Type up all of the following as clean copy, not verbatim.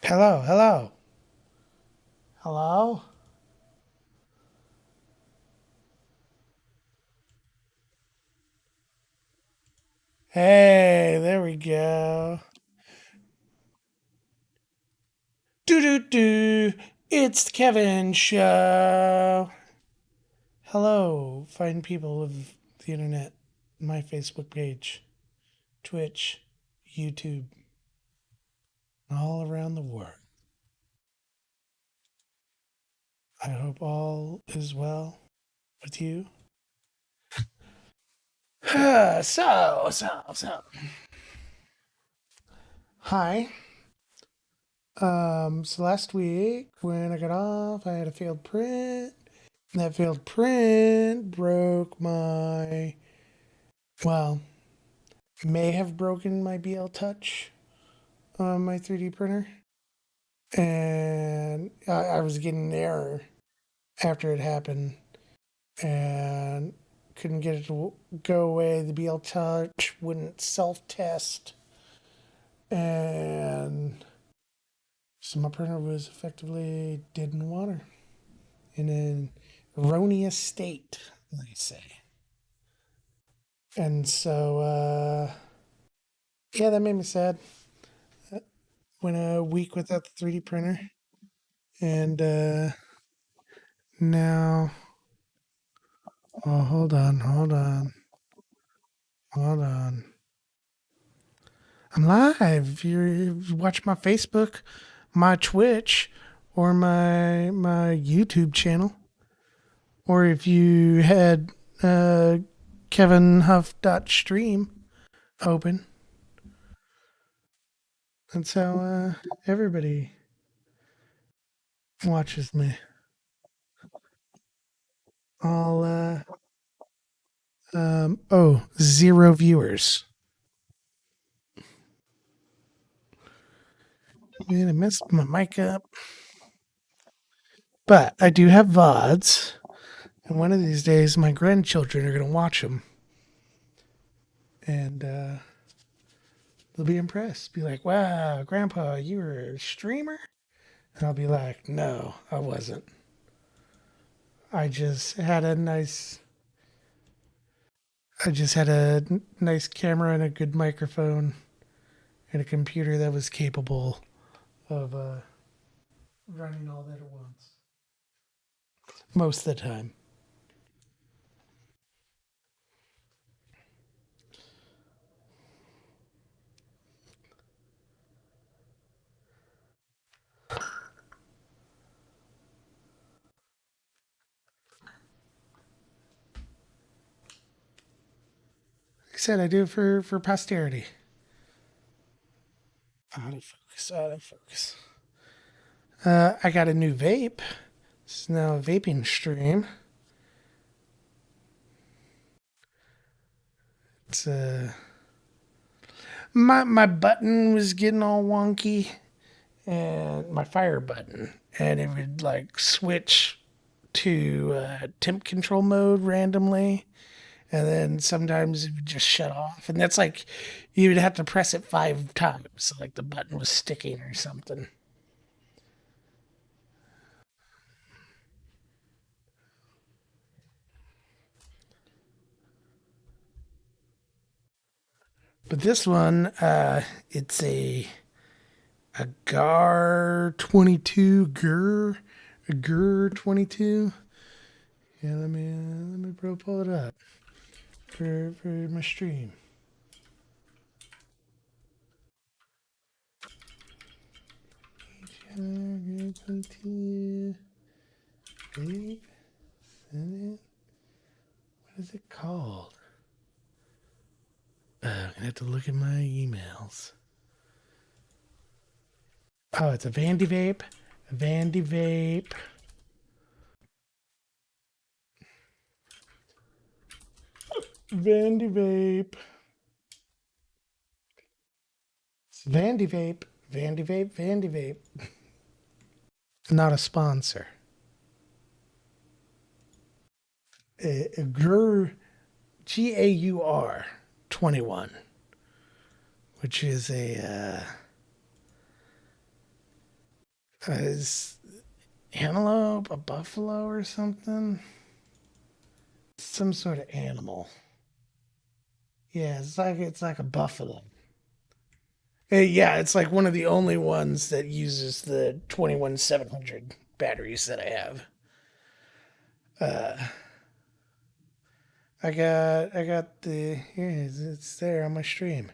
Hello, hello, hello. Hey, there we go. Do do do. It's the Kevin Show. Hello, fine people of the internet. My Facebook page, Twitch, YouTube, all around the world. I hope all is well with you. So. Hi. So last week when I got off, I had a failed print. That failed print broke my, well, may have broken my BL Touch on my 3D printer. And I was getting an error after it happened and couldn't get it to go away. The BL Touch wouldn't self test. And so my printer was effectively dead in the water in an erroneous state, they say. And so, yeah, that made me sad. Went a week without the 3D printer, and now, oh, hold on. I'm live. If you watch my Facebook, my Twitch, or my YouTube channel, or if you had Kevin Huff stream open, that's how everybody watches me. All zero viewers. Man, I messed my mic up. But I do have VODs, and one of these days my grandchildren are going to watch them, and they'll be impressed. Be like, wow, Grandpa, you were a streamer? And I'll be like, no, I wasn't. I just had a nice. I just had a nice camera and a good microphone and a computer that was capable of running all that at once. Most of the time. Like I said, I do it for posterity. Autofocus, autofocus. I got a new vape. It's now a vaping stream. It's my button was getting all wonky, and my fire button, and it would like switch to temp control mode randomly, and then sometimes it would just shut off, and that's like you would have to press it 5 times, so like the button was sticking or something. But this one, it's a GAR 22 GUR 22. Yeah, let me pull it up for my stream. GAR 22 vape Senate. What is it called? I'm gonna have to look at my emails. Oh, it's a Vandy Vape. A Vandy Vape. Vandy Vape. It's Vandy Vape. Vandy Vape. Vandy Vape. Not a sponsor. GUR, GAUR 21, which is a Is antelope a buffalo or something? Some sort of animal. Yeah, it's like a buffalo. Yeah, it's like one of the only ones that uses the 21700 batteries that I have. Uh, I got the here it's there on my stream.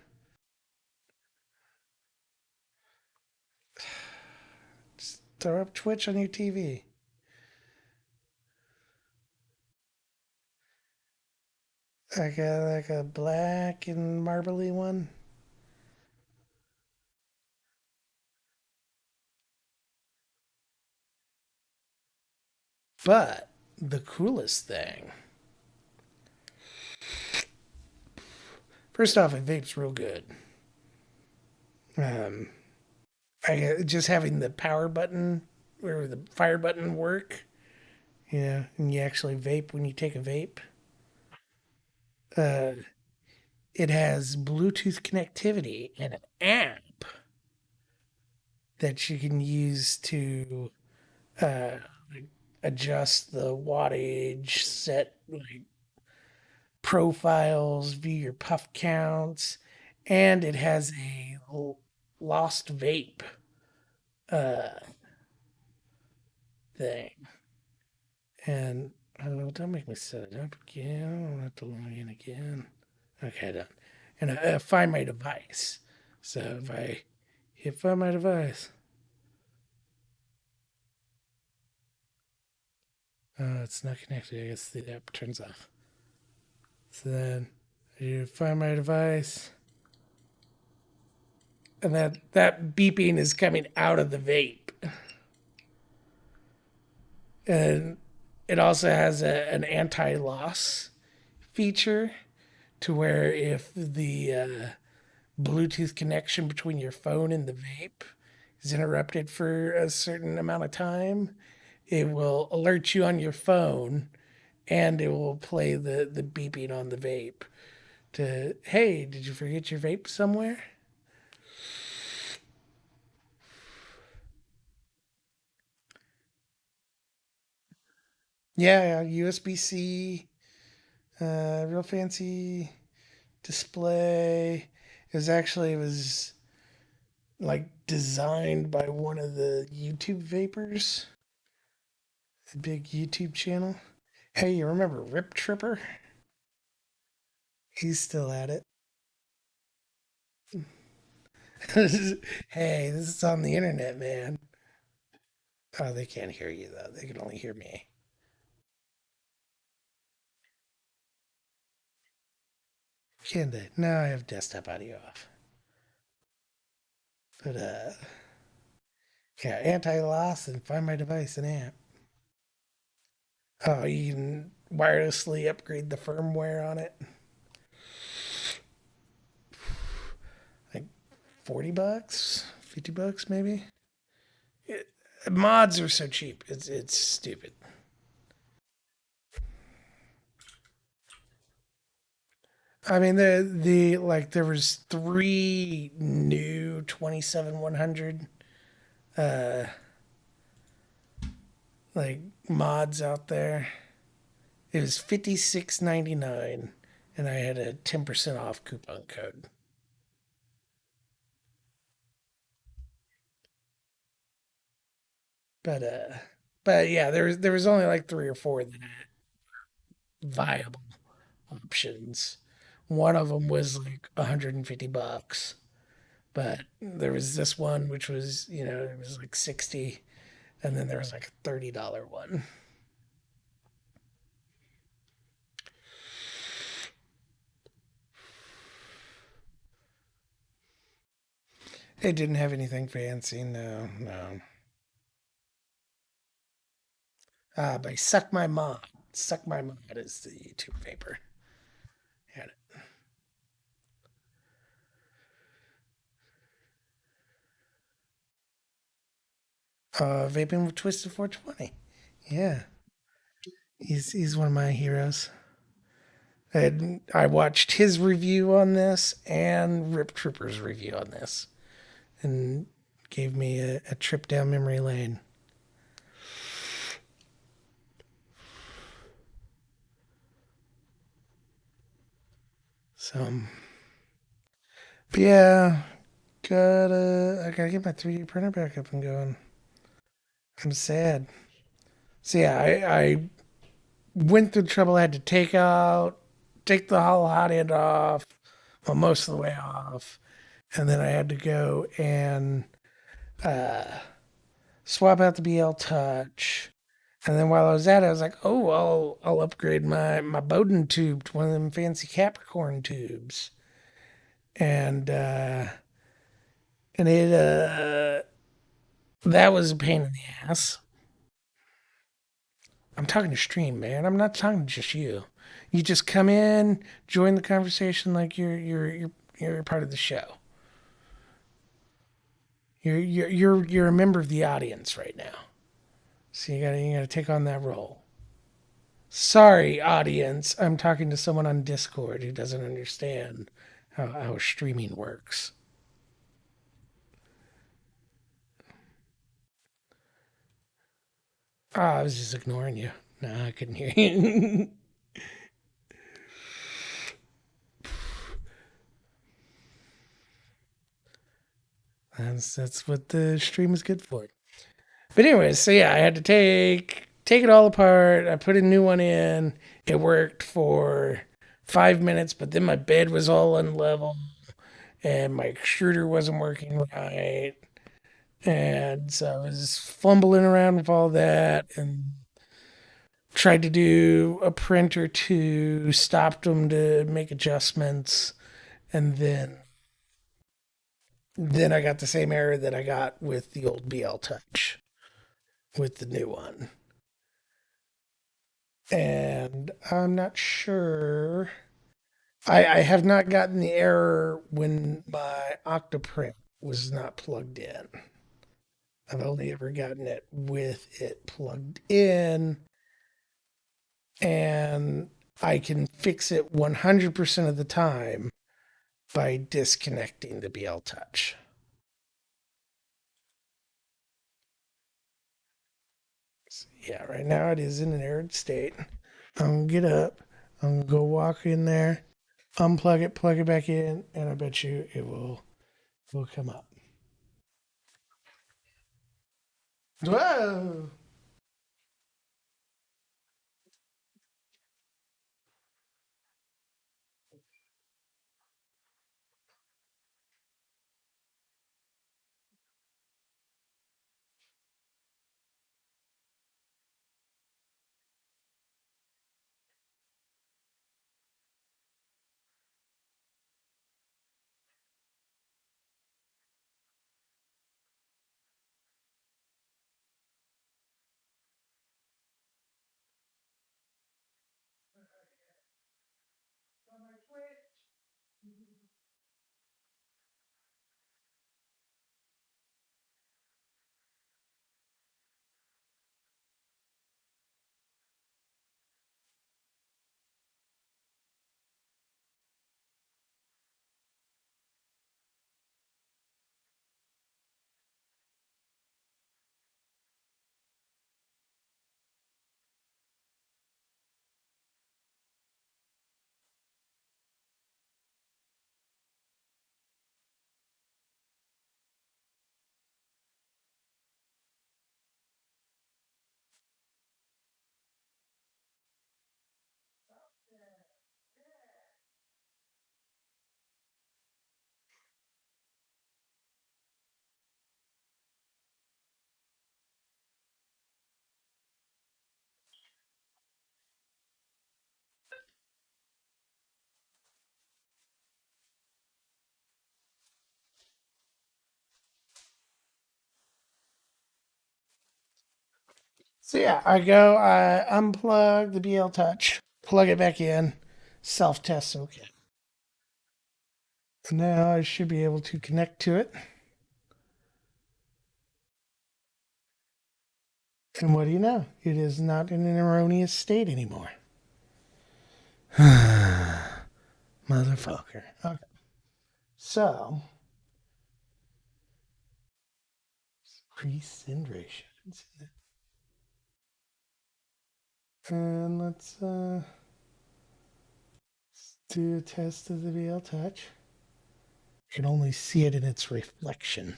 Just throw up Twitch on your TV. I got like a black and marbly one. But the coolest thing, first off, it vapes real good. Um, just having the power button or the fire button work, and you actually vape when you take a vape. Uh, it has Bluetooth connectivity and an app that you can use to uh, adjust the wattage, set like profiles, view your puff counts, and it has a lost vape uh, thing. And oh, don't make me set it up again. I don't have to log in again. Okay, done. And find my device. So if I hit find my device, it's not connected. I guess the app turns off. So then you find my device, and that beeping is coming out of the vape, and it also has an anti-loss feature to where if the Bluetooth connection between your phone and the vape is interrupted for a certain amount of time, it will alert you on your phone and it will play the beeping on the vape to, hey, did you forget your vape somewhere? Yeah, USB C, real fancy display. It was like designed by one of the YouTube vapors, a big YouTube channel. Hey, you remember Rip Tripper? He's still at it. Hey, this is on the internet, man. Oh, they can't hear you though. They can only hear me. Can they? No, I have desktop audio off. But yeah, anti-loss and find my device and amp. Oh, you can wirelessly upgrade the firmware on it. Like $40, $50 maybe. It, mods are so cheap. It's stupid. I mean the like there was three new 27100 uh like mods out there. It was 56.99 and I had a 10% off coupon code. But but yeah, there was only like three or four that had viable options. One of them was like $150, but there was this one which was, it was like 60, and then there was like a $30 one. It didn't have anything fancy, no, no. By Suck My Mod. Suck My Mod is the YouTube vapor. Had it. Vaping with Twisted 420. Yeah, he's one of my heroes. And I watched his review on this and Rip Trooper's review on this, and Gave me a trip down memory lane. So, but yeah, I gotta get my 3D printer back up and going. I'm sad. So yeah, I went through the trouble. I had to take the whole hot end off, well, most of the way off, and then I had to go and uh, swap out the BL Touch. And then while I was at it, I was like, oh, I'll upgrade my Bowden tube to one of them fancy Capricorn tubes, and uh, and it that was a pain in the ass. I'm talking to stream, man. I'm not talking to just you. You just come in, join the conversation like you're part of the show. You're a member of the audience right now. So you gotta take on that role. Sorry, audience. I'm talking to someone on Discord who doesn't understand how streaming works. Oh, I was just ignoring you. No, I couldn't hear you. That's what the stream is good for. But anyways, so yeah, I had to take it all apart. I put a new one in. It worked for 5 minutes, but then my bed was all unlevel and my extruder wasn't working right. And so I was fumbling around with all that and tried to do a print or two, stopped them to make adjustments, and then I got the same error that I got with the old BL Touch with the new one. And I'm not sure. I have not gotten the error when my Octoprint was not plugged in. I've only ever gotten it with it plugged in, and I can fix it 100% of the time by disconnecting the BL Touch. So yeah, right now it is in an error state. I'm gonna get up, I'm gonna go walk in there, unplug it, plug it back in, and I bet you it will come up. Whoa! So yeah, I unplug the BL Touch, plug it back in, self test okay. Now I should be able to connect to it. And what do you know? It is not in an erroneous state anymore. Motherfucker. Okay. So Pre-cindration. And let's do a test of the VL Touch. You can only see it in its reflection.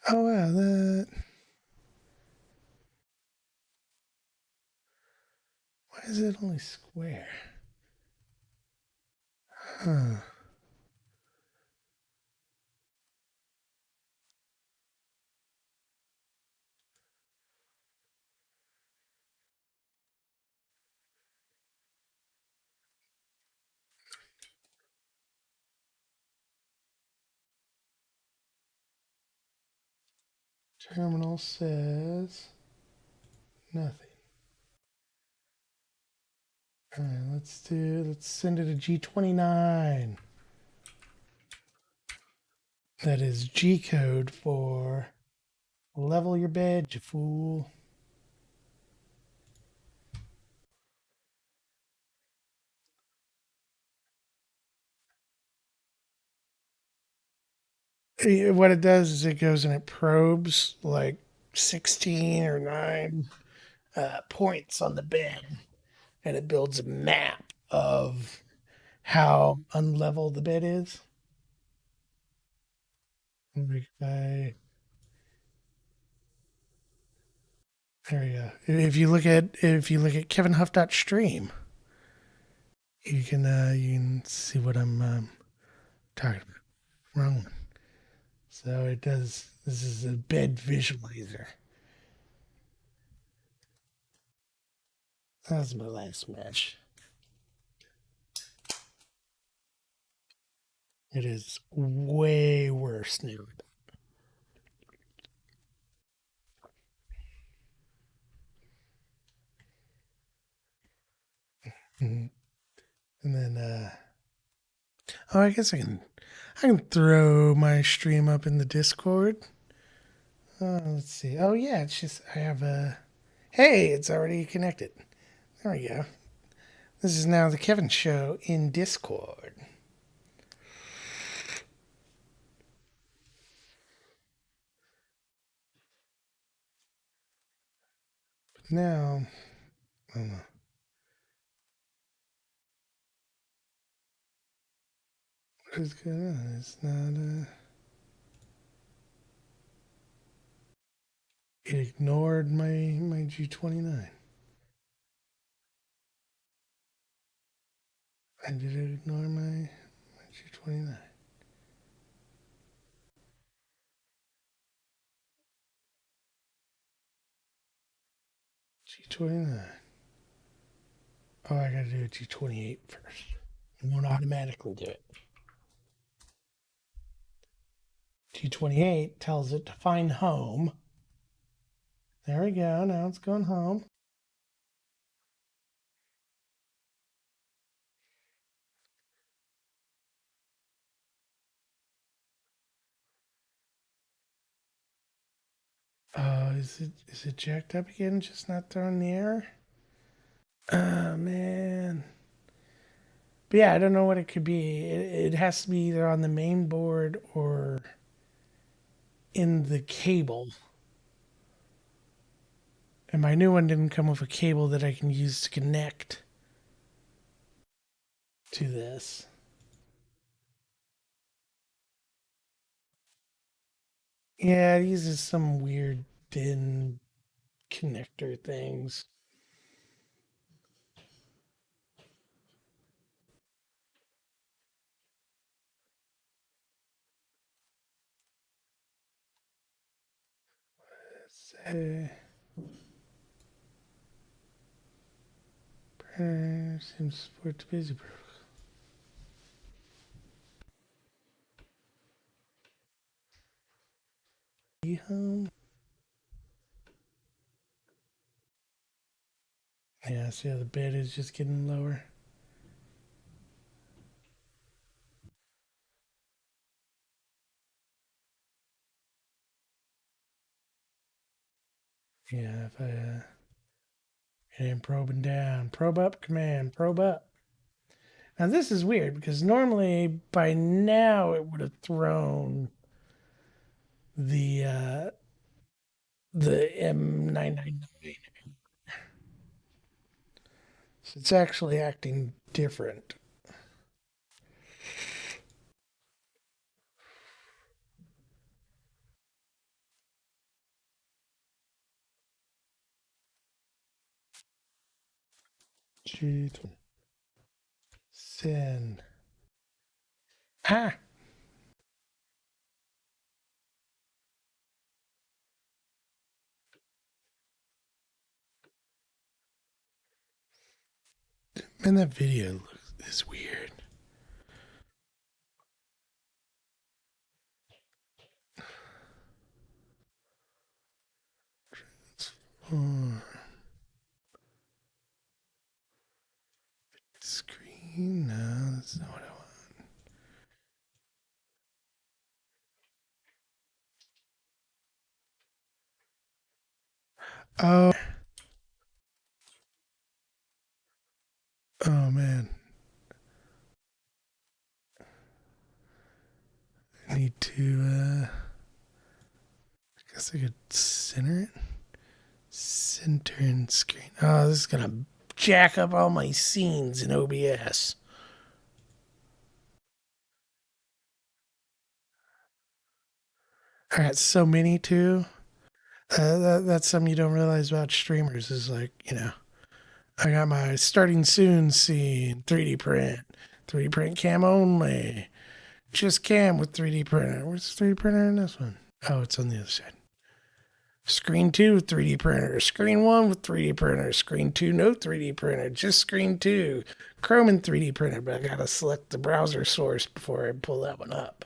Oh wow, that why is it only square? Huh. Terminal says nothing. All right, let's send it a G29. That is G code for level your bed, you fool. What it does is it goes and it probes like 16 or 9 points on the bed, and it builds a map of how unlevel the bed is. Like, there we go. If you look at Kevin Huff.stream, you can see what I'm talking about. Wrong one. So it does. This is a bed visualizer. That was my last match. It is way worse now. Mhm. And then, oh, I guess I can throw my stream up in the Discord. Let's see. Oh yeah, it's just I have a. Hey, it's already connected. There we go. This is now the Kevin Show in Discord. Now, I don't know. What is going on? It's not. It ignored my G29. And did it ignore my G29? G29. Oh, I gotta do a G28 first. It won't automatically do it. G28 tells it to find home. There we go. Now it's going home. Oh, is it jacked up again? Just not throwing the error? Oh man. But yeah, I don't know what it could be. It has to be either on the main board or in the cable. And my new one didn't come with a cable that I can use to connect to this. Yeah, it uses some weird DIN connector things. Uh, seems support to busy home. Yeah, see how the bed is just getting lower. Yeah, if I it ain't probing down. Probe up, command, probe up. Now this is weird because normally by now it would have thrown the uh, the M999. So it's actually acting different. Cheat. Sin. Ah, man, that video is weird. Hmm. Screen? No, that's not what I want. Oh, oh man. I need to, I guess I could center it. Center and screen. Oh, this is gonna jack up all my scenes in OBS. I got so many too. That's something you don't realize about streamers is like, I got my starting soon scene, 3D print, 3D print cam only, just cam with 3D printer. Where's the 3D printer in this one? Oh, it's on the other side. Screen 2 with 3D printer, screen 1 with 3D printer, screen 2 no 3D printer, just screen 2, Chrome and 3D printer, but I gotta select the browser source before I pull that one up.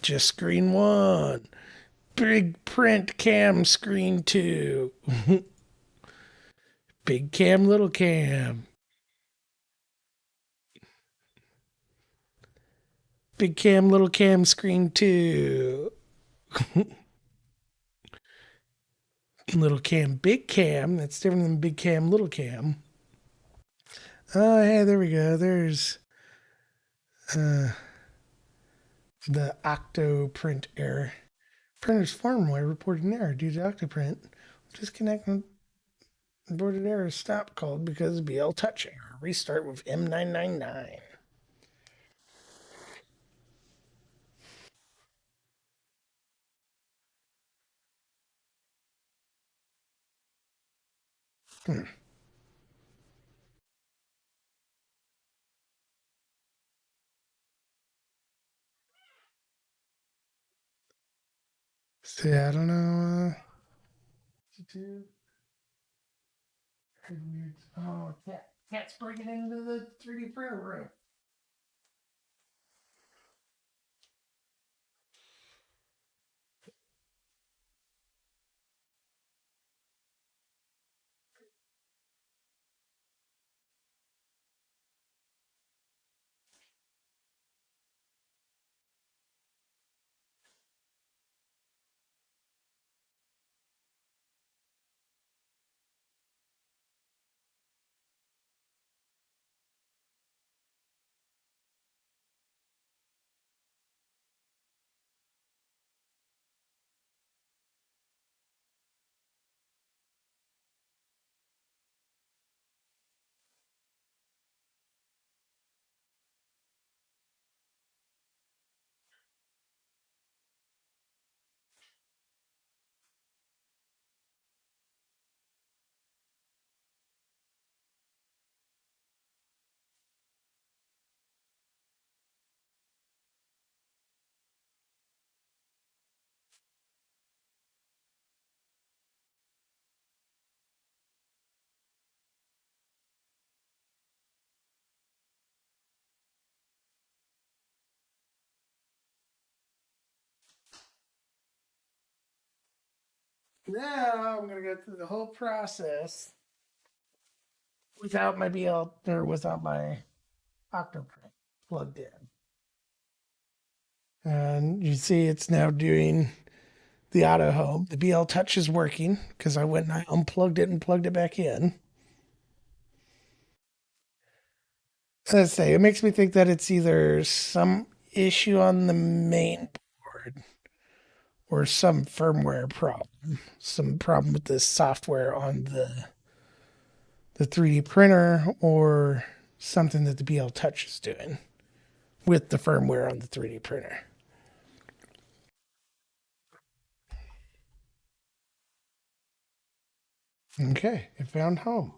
Just screen 1, big print cam screen 2, big cam, little cam, big cam, little cam screen 2, little cam, big cam. That's different than big cam, little cam. Oh, hey, there we go. There's uh, the Octoprint error. Printer's firmware reported an error due to Octoprint. Disconnecting reported error stop called because BL touch error. Restart with M999. Hmm. See, I don't know. Oh, cat's breaking into the 3D printer room. Now I'm gonna go through the whole process without my BL or without my Octoprint plugged in. And you see it's now doing the auto home. The BL Touch is working because I went and I unplugged it and plugged it back in. Let's say it makes me think that it's either some issue on the main board or some firmware problem, some problem with the software on the 3D printer, or something that the BL Touch is doing with the firmware on the 3D printer. Okay, it found home.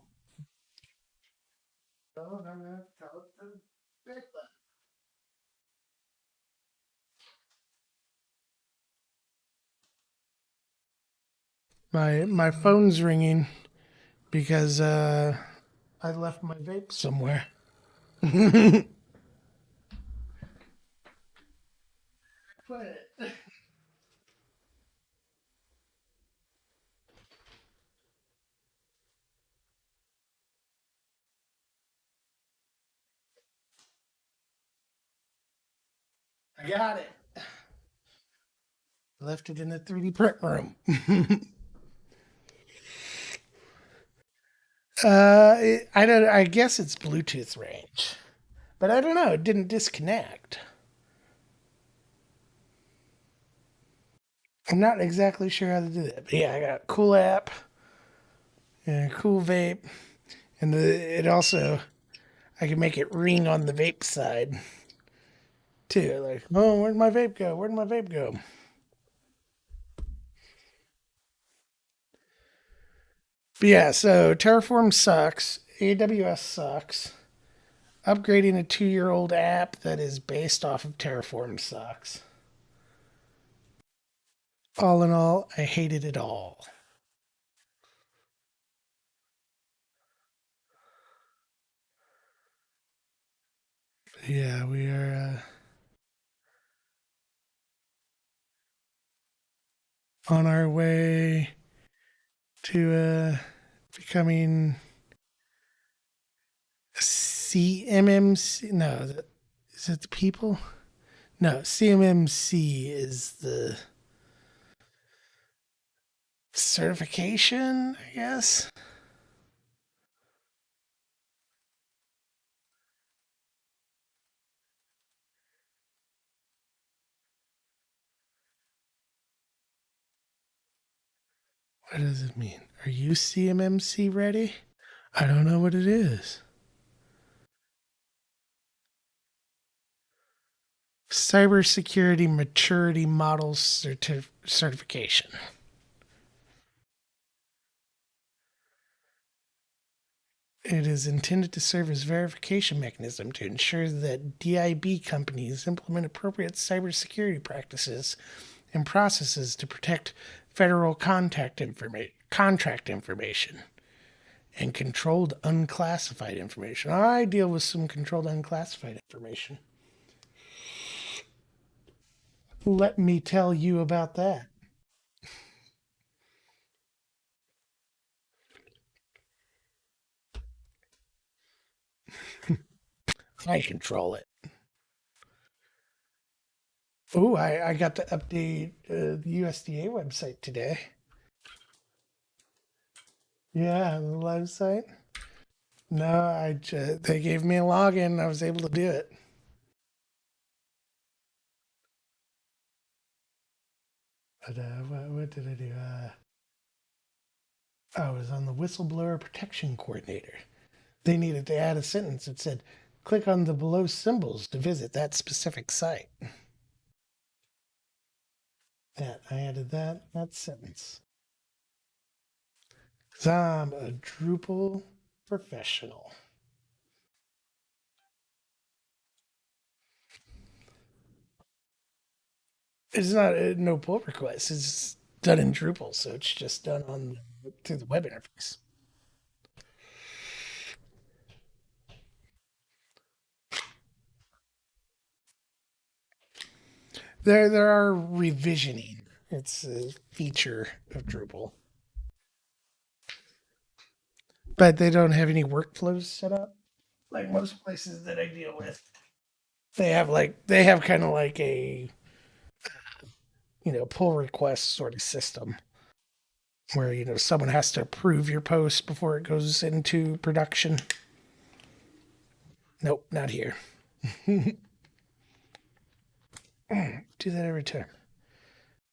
My phone's ringing because I left my vape somewhere. I got it. Left it in the 3D print room. I don't. I guess it's Bluetooth range, but I don't know. It didn't disconnect. I'm not exactly sure how to do that. But yeah, I got a cool app and a cool vape, and it also I can make it ring on the vape side too. Like, oh, where'd my vape go? Where'd my vape go? But yeah, so Terraform sucks. AWS sucks. Upgrading a 2-year old app that is based off of Terraform sucks. All in all, I hated it all. Yeah, we are on our way to becoming CMMC. No, is it the people? No, CMMC is the certification, I guess. What does it mean? Are you CMMC ready? I don't know what it is. Cybersecurity Maturity Model Certification. It is intended to serve as verification mechanism to ensure that DIB companies implement appropriate cybersecurity practices and processes to protect federal contract information and controlled unclassified information. I deal with some controlled unclassified information. Let me tell you about that. I control it. Oh, I got to update the USDA website today. Yeah, the website. No, they gave me a login. I was able to do it. But what did I do? I was on the whistleblower protection coordinator. They needed to add a sentence that said, "Click on the below symbols to visit that specific site." That I added that sentence. 'Cause I'm a Drupal professional. It's not no pull request. It's done in Drupal, so it's just done on through the web interface. There are revisioning. It's a feature of Drupal, but they don't have any workflows set up like most places that I deal with. They have kind of like a pull request sort of system where someone has to approve your post before it goes into production. Nope, not here. Do that every time.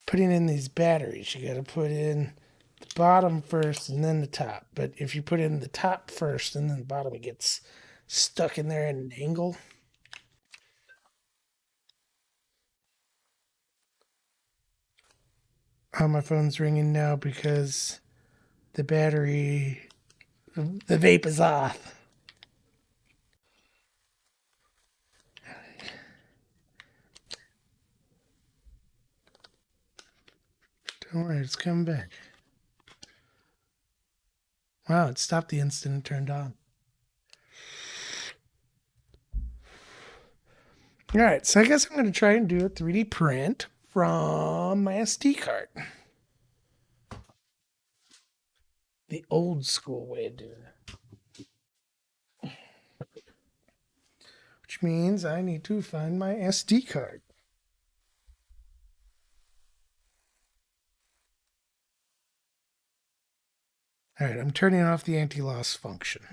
Putting in these batteries, you got to put in the bottom first and then the top. But if you put in the top first and then the bottom, it gets stuck in there at an angle. Oh, my phone's ringing now because the battery, the vape is off. Don't worry, it's coming back. Wow, it stopped the instant it turned on. All right, so I guess I'm going to try and do a 3D print from my SD card. The old school way of doing it. Which means I need to find my SD card. All right, I'm turning off the anti-loss function.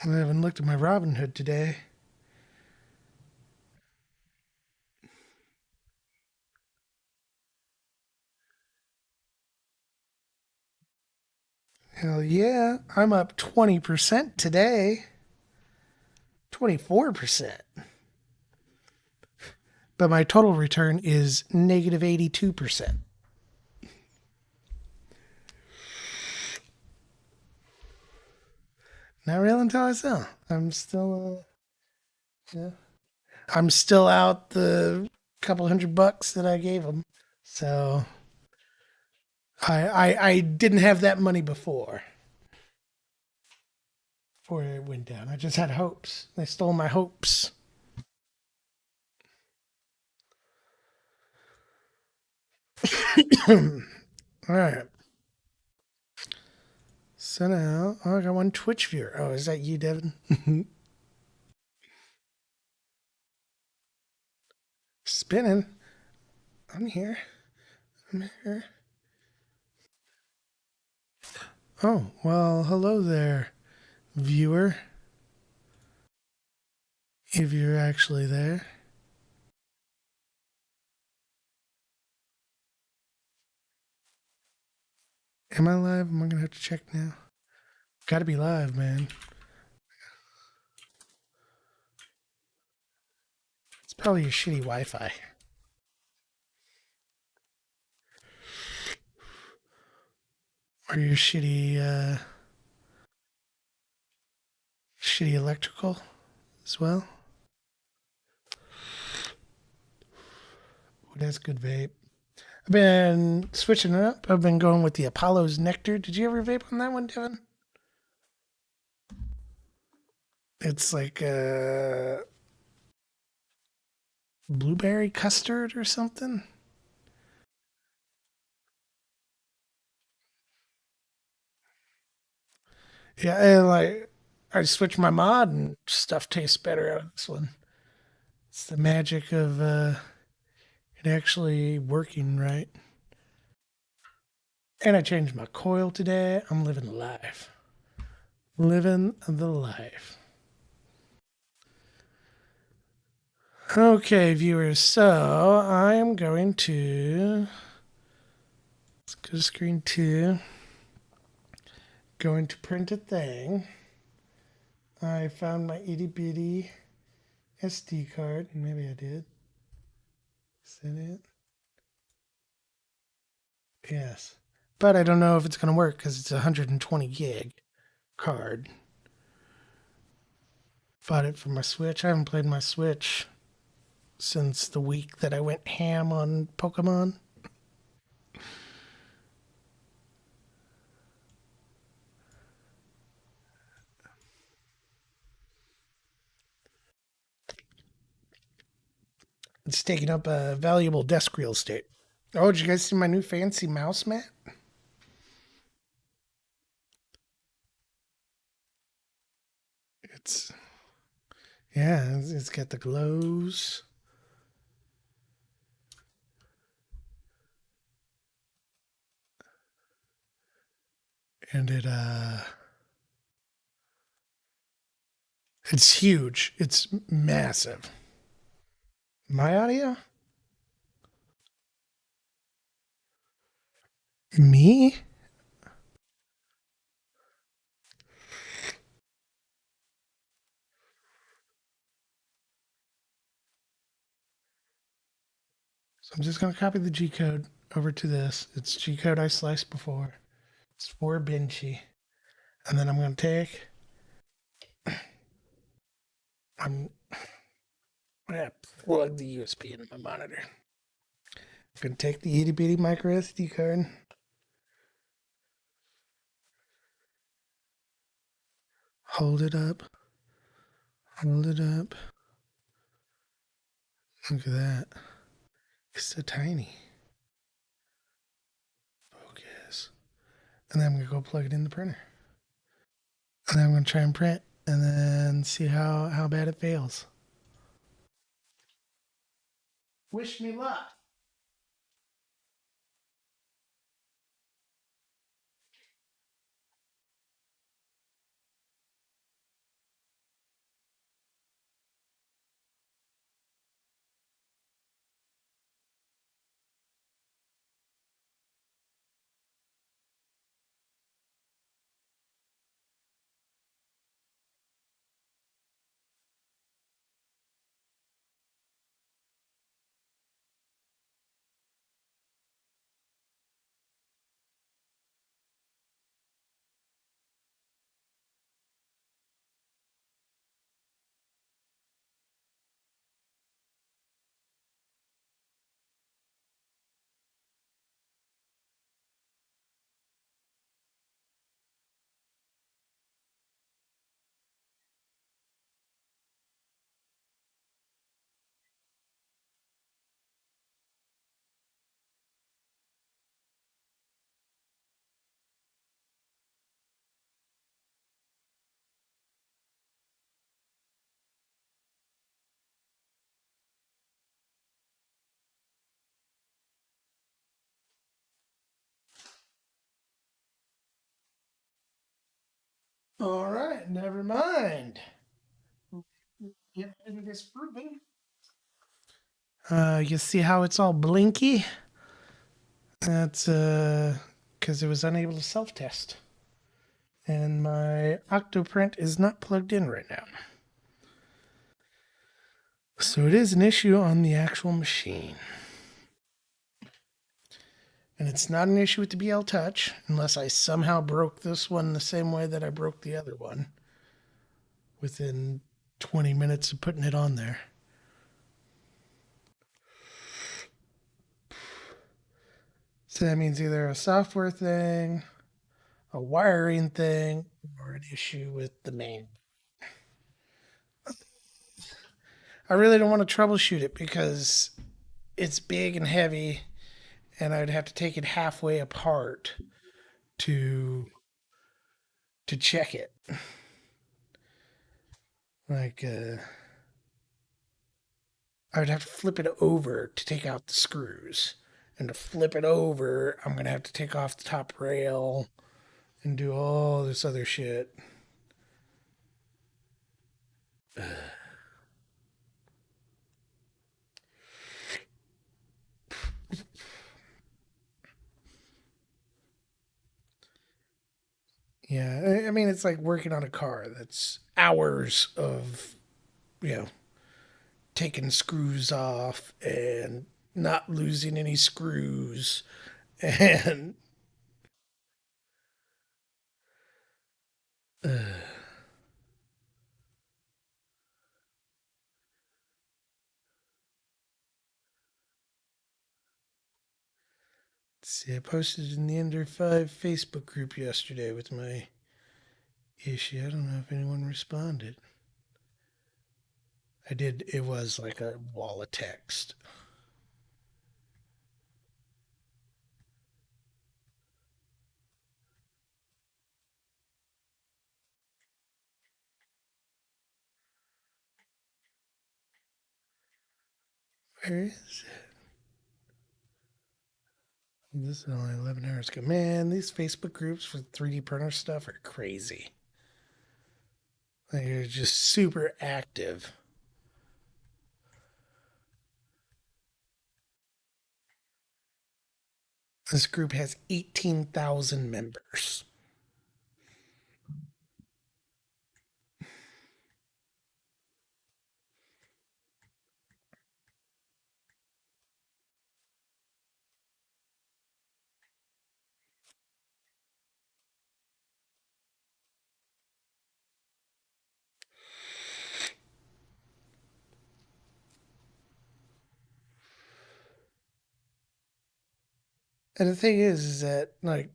I haven't looked at my Robinhood today. Hell yeah, I'm up 20% today. 24%. But my total return is negative 82%. Not real until I sell. Yeah. I'm still out the couple $100 that I gave them. So I didn't have that money before it went down. I just had hopes. They stole my hopes. All right. So now, oh, I got one Twitch viewer. Oh, is that you, Devin? Spinning. I'm here. I'm here. Oh, well, hello there, viewer. If you're actually there. Am I live? Am I gonna have to check now? Gotta be live, man. It's probably your shitty Wi-Fi. Or your shitty electrical as well. Ooh, that's good vape. I've been switching it up. I've been going with the Apollo's Nectar. Did you ever vape on that one, Devin? It's like a blueberry custard or something. Yeah, and like I switched my mod and stuff tastes better out of this one. It's the magic of it actually working right. And I changed my coil today. I'm living the life. Living the life. Okay, viewers. So I am going to let's go to screen two. Going to print a thing. I found my itty bitty SD card. Maybe I did. Is that it? Yes. But I don't know if it's going to work because it's a 120 gig card. Bought it for my Switch. I haven't played my Switch since the week that I went ham on Pokemon. It's taking up a valuable desk real estate. Oh, did you guys see my new fancy mouse mat? It's yeah, it's got the glows. and it's huge. It's massive. My audio? Me? So I'm just gonna copy the G code over to this. It's G code I sliced before. It's for Benchy. And then I'm gonna take I'm gonna plug the USB into my monitor. I'm gonna take the itty bitty micro SD card, hold it up, hold it up. Look at that. It's so tiny. Focus. And then I'm gonna go plug it in the printer. And then I'm gonna try and print and then see how bad it fails. Wish me luck. All right, never mind. Yep, it is proven. You see how it's all blinky? That's because it was unable to self-test, and my Octoprint is not plugged in right now. So it is an issue on the actual machine. And it's not an issue with the BL Touch, unless I somehow broke this one the same way that I broke the other one within 20 minutes of putting it on there. So that means either a software thing, a wiring thing, or an issue with the main. I really don't want to troubleshoot it because it's big and heavy, and I'd have to take it halfway apart to to check it. Like I would have to flip it over to take out the screws. And to flip it over, I'm going to have to take off the top rail and do all this other shit. Yeah, I mean, it's like working on a car that's hours of, you know, taking screws off and not losing any screws. And see, I posted in the Under 5 Facebook group yesterday with my issue. I don't know if anyone responded. I did. It was like a wall of text. Where is it? This is only 11 hours ago. Man, these Facebook groups for 3D printer stuff are crazy. They're just super active. This group has 18,000 members. And the thing is that like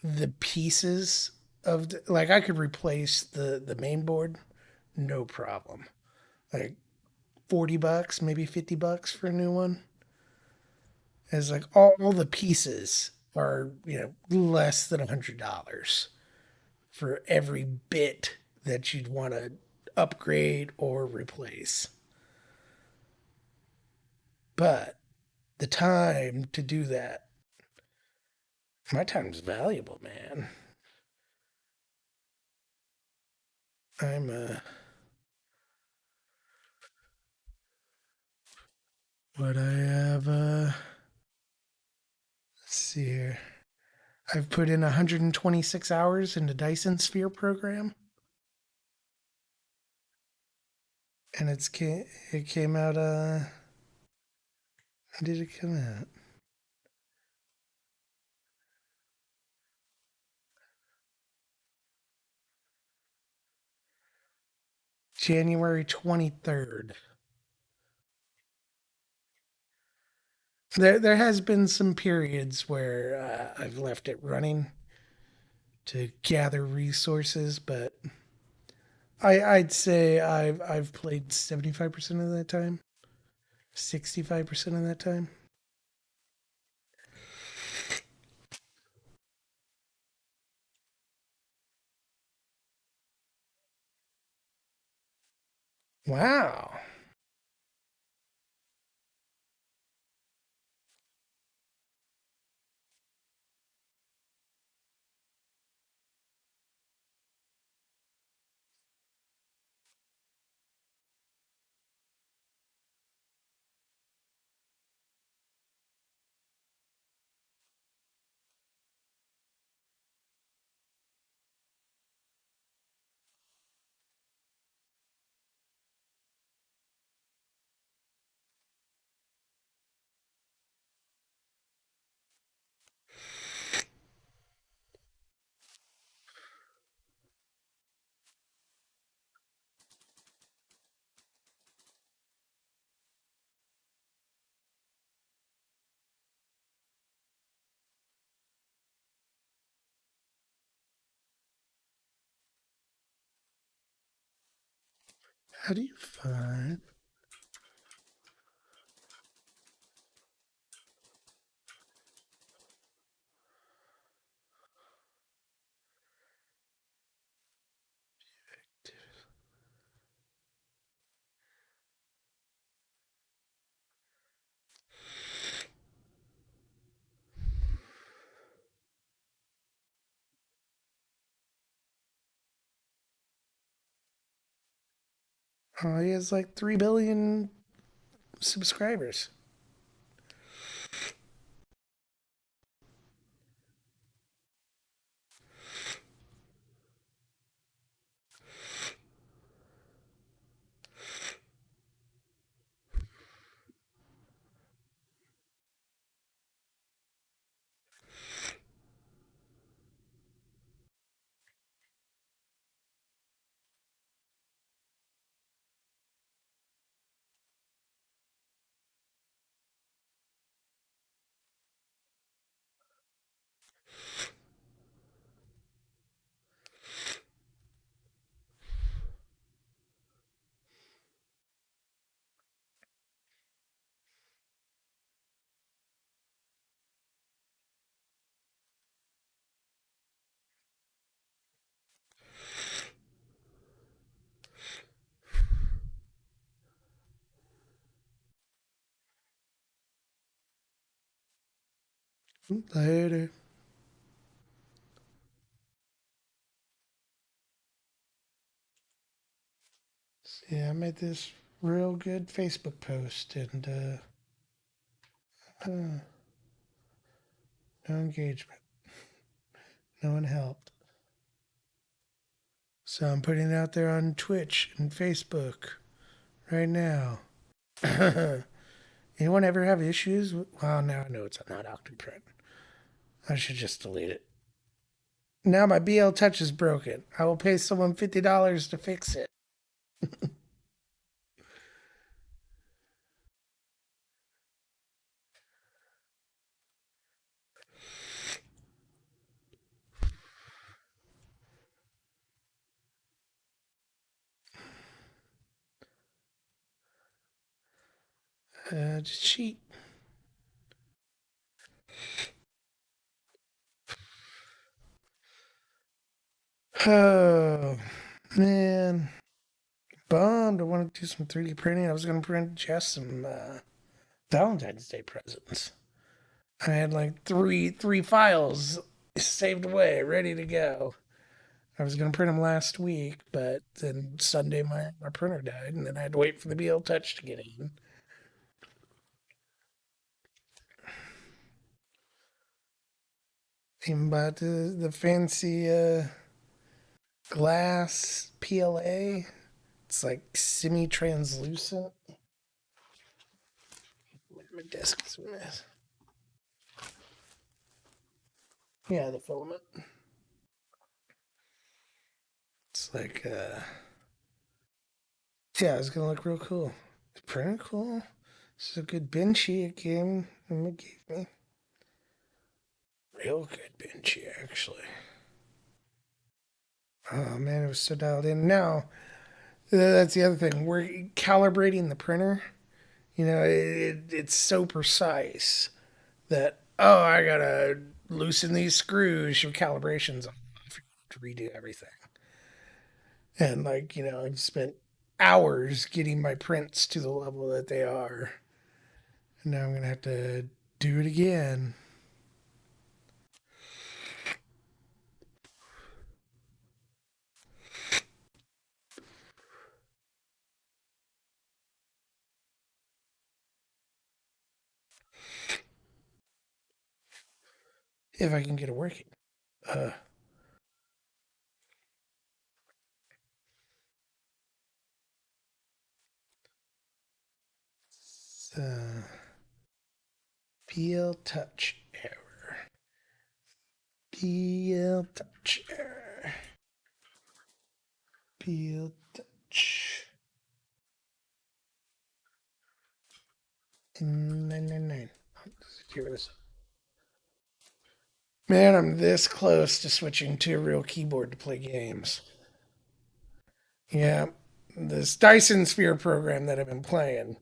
the pieces of like I could replace the main board, no problem. Like $40, maybe $50 for a new one. As like all the pieces are less than $100 for every bit that you'd want to upgrade or replace. But the time to do that, my time's valuable, man. I'm what I have let's see here. I've put in 126 hours in the Dyson Sphere program, and it came out. When did it come out? January 23rd. There has been some periods where I've left it running to gather resources, but I'd say I've played 75% of that time, 65% of that time. Wow. How do you find? Oh, he has like 3 billion subscribers. Later. Yeah, I made this real good Facebook post and no engagement. No one helped. So I'm putting it out there on Twitch and Facebook right now. Anyone ever have issues? Well, now I know it's not Octoprint. I should just delete it. Now my BL Touch is broken. I will pay someone $50 to fix it. Just cheat. Oh, man. Bummed. I want to do some 3D printing. I was going to print Jess some Valentine's Day presents. I had like three files saved away, ready to go. I was going to print them last week, but then Sunday my printer died, and then I had to wait for the BL Touch to get in. Even bought the fancy glass PLA. It's like semi-translucent. My desk is a mess. Yeah, the filament. It's like, yeah, it's gonna look real cool. It's pretty cool. This is a good benchy it gave me. Real good benchy, actually. Oh man, it was so dialed in. Now, that's the other thing. We're calibrating the printer. It's so precise that, oh, I gotta loosen these screws. Your calibration's off. You have to redo everything. And, like, I've spent hours getting my prints to the level that they are. And now I'm going to have to do it again. If I can get it working. Uh, so, PL touch error. PL touch error. PL touch. 999. Let's hear this. Man, I'm this close to switching to a real keyboard to play games. Yeah, this Dyson Sphere program that I've been playing,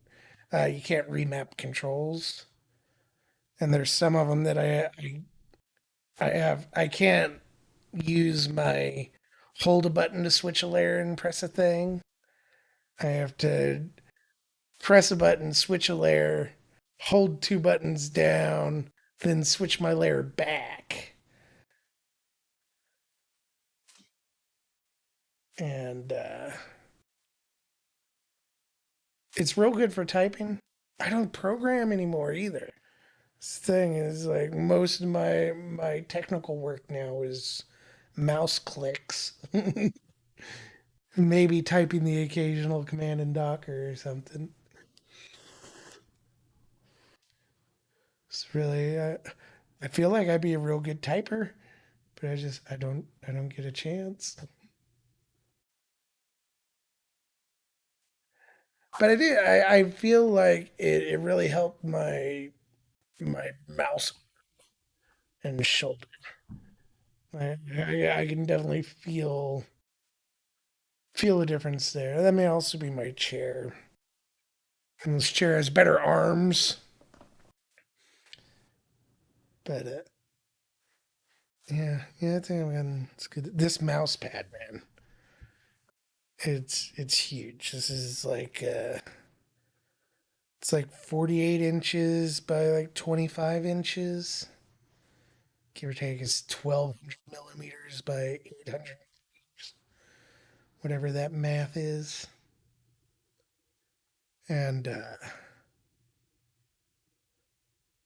you can't remap controls, and there's some of them that I can't use my hold a button to switch a layer and press a thing. I have to press a button, switch a layer, hold two buttons down, then switch my layer back. And it's real good for typing. I don't program anymore either. This thing is like most of my technical work now is mouse clicks. Maybe typing the occasional command in Docker or something. It's really I feel like I'd be a real good typer, but I don't get a chance. But I feel like it really helped my mouse and shoulder. I can definitely feel a difference there. That may also be my chair. And this chair has better arms, but yeah, I think I'm gonna. It's good. This mouse pad, man, it's huge. This is like it's like 48 inches by like 25 inches. give or take, is 1200 millimeters by 800, whatever that math is. And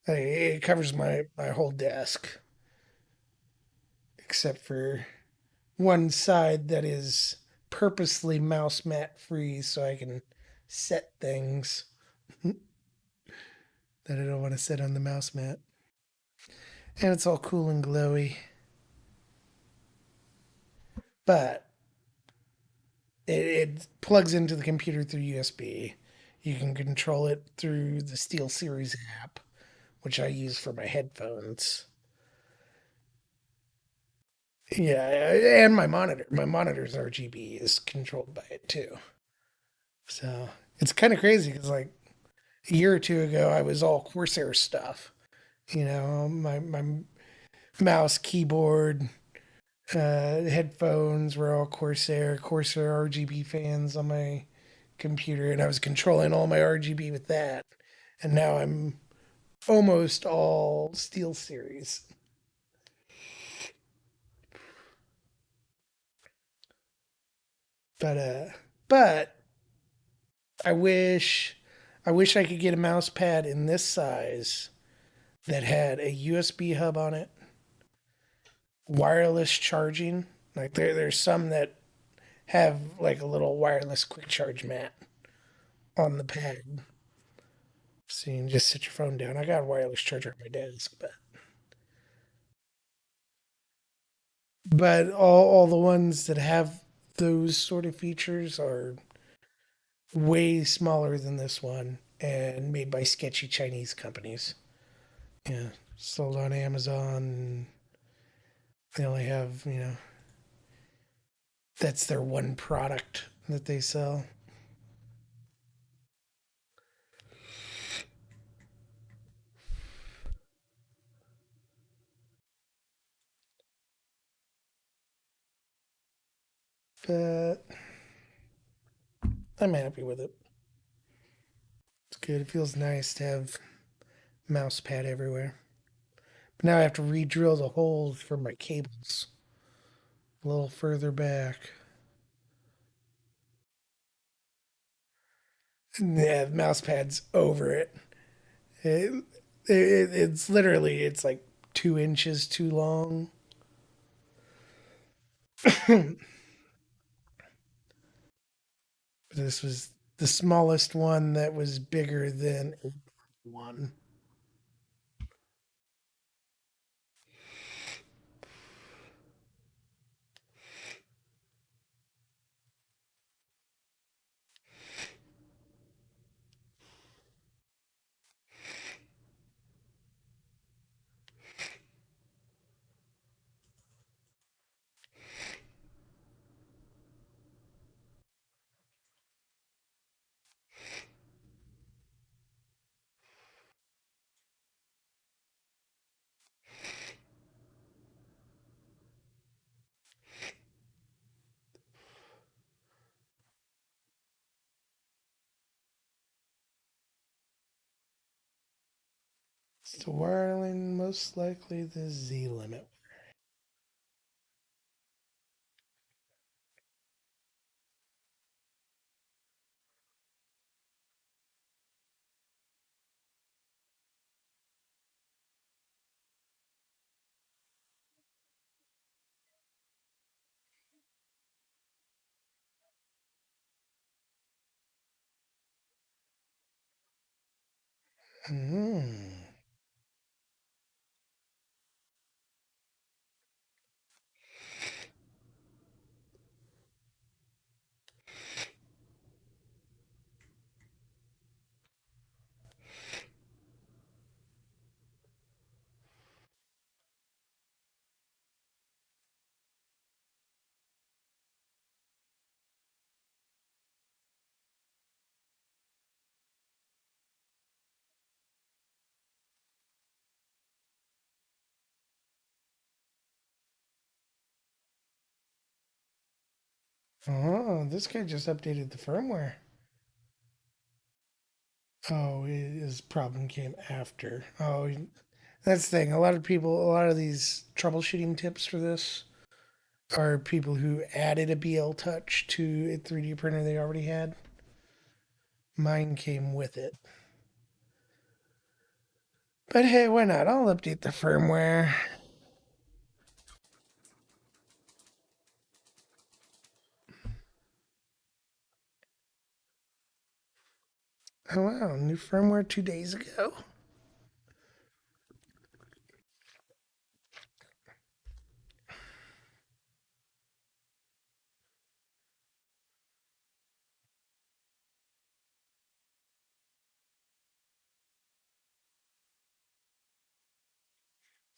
it covers my whole desk, except for one side that is purposely mouse mat free so I can set things that I don't want to set on the mouse mat. And it's all cool and glowy. But it plugs into the computer through USB. You can control it through the SteelSeries app, which I use for my headphones. Yeah, and my monitor. My monitor's RGB is controlled by it too. So it's kind of crazy because like a year or two ago, I was all Corsair stuff. My mouse, keyboard, headphones were all Corsair RGB fans on my computer, and I was controlling all my RGB with that. And now I'm almost all SteelSeries. But but I wish I wish I could get a mouse pad in this size that had a USB hub on it, wireless charging. Like there's some that have like a little wireless quick charge mat on the pad. So you can just sit your phone down. I got a wireless charger on my desk, but all the ones that have those sort of features are way smaller than this one and made by sketchy Chinese companies. Yeah, sold on Amazon. They only have, that's their one product that they sell. But I'm happy with it. It's good. It feels nice to have mouse pad everywhere. But now I have to re-drill the holes for my cables a little further back. Yeah, the mouse pad's over it. It, it's literally it's like 2 inches too long. This was the smallest one that was bigger than one. So wiring most likely the Z limit. Mm. Oh, this guy just updated the firmware. Oh, his problem came after. Oh, That's the thing. A lot of these troubleshooting tips for this are people who added a BL Touch to a 3D printer they already had. Mine came with it. But hey, why not? I'll update the firmware. Oh wow, new firmware 2 days ago.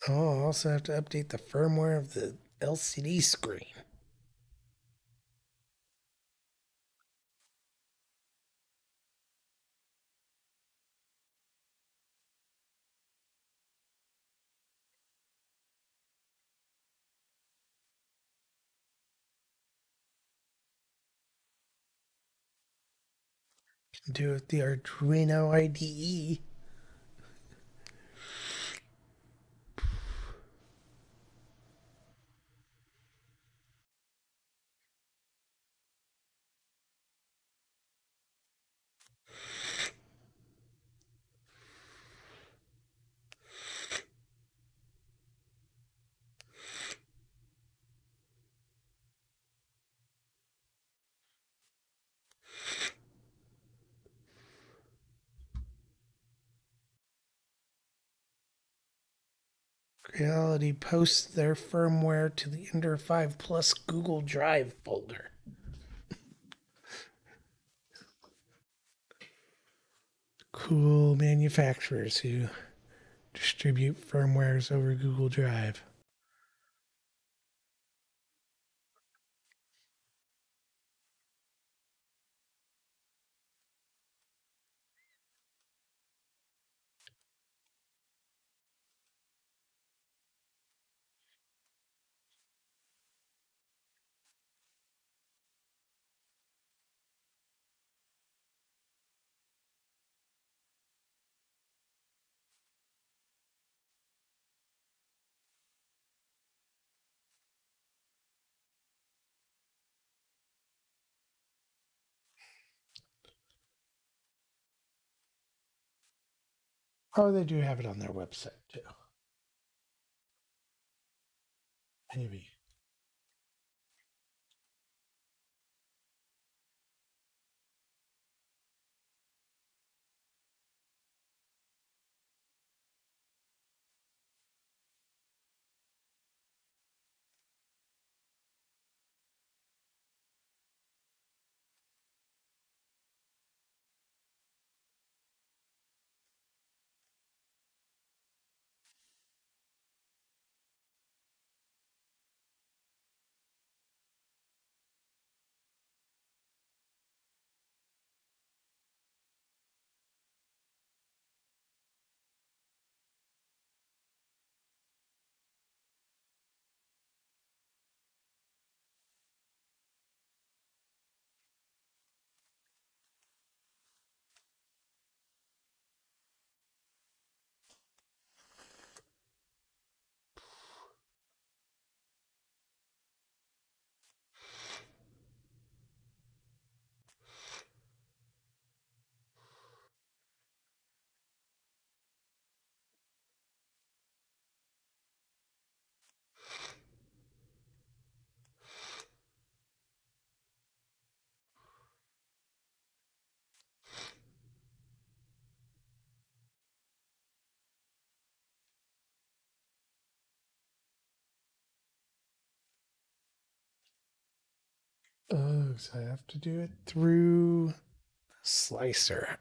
Oh, I also have to update the firmware of the LCD screen. Do it with the Arduino IDE. Reality posts their firmware to the Ender 5 Plus Google Drive folder. Cool manufacturers who distribute firmwares over Google Drive. Oh, they do have it on their website too. Maybe. Oh, so I have to do it through Slicer.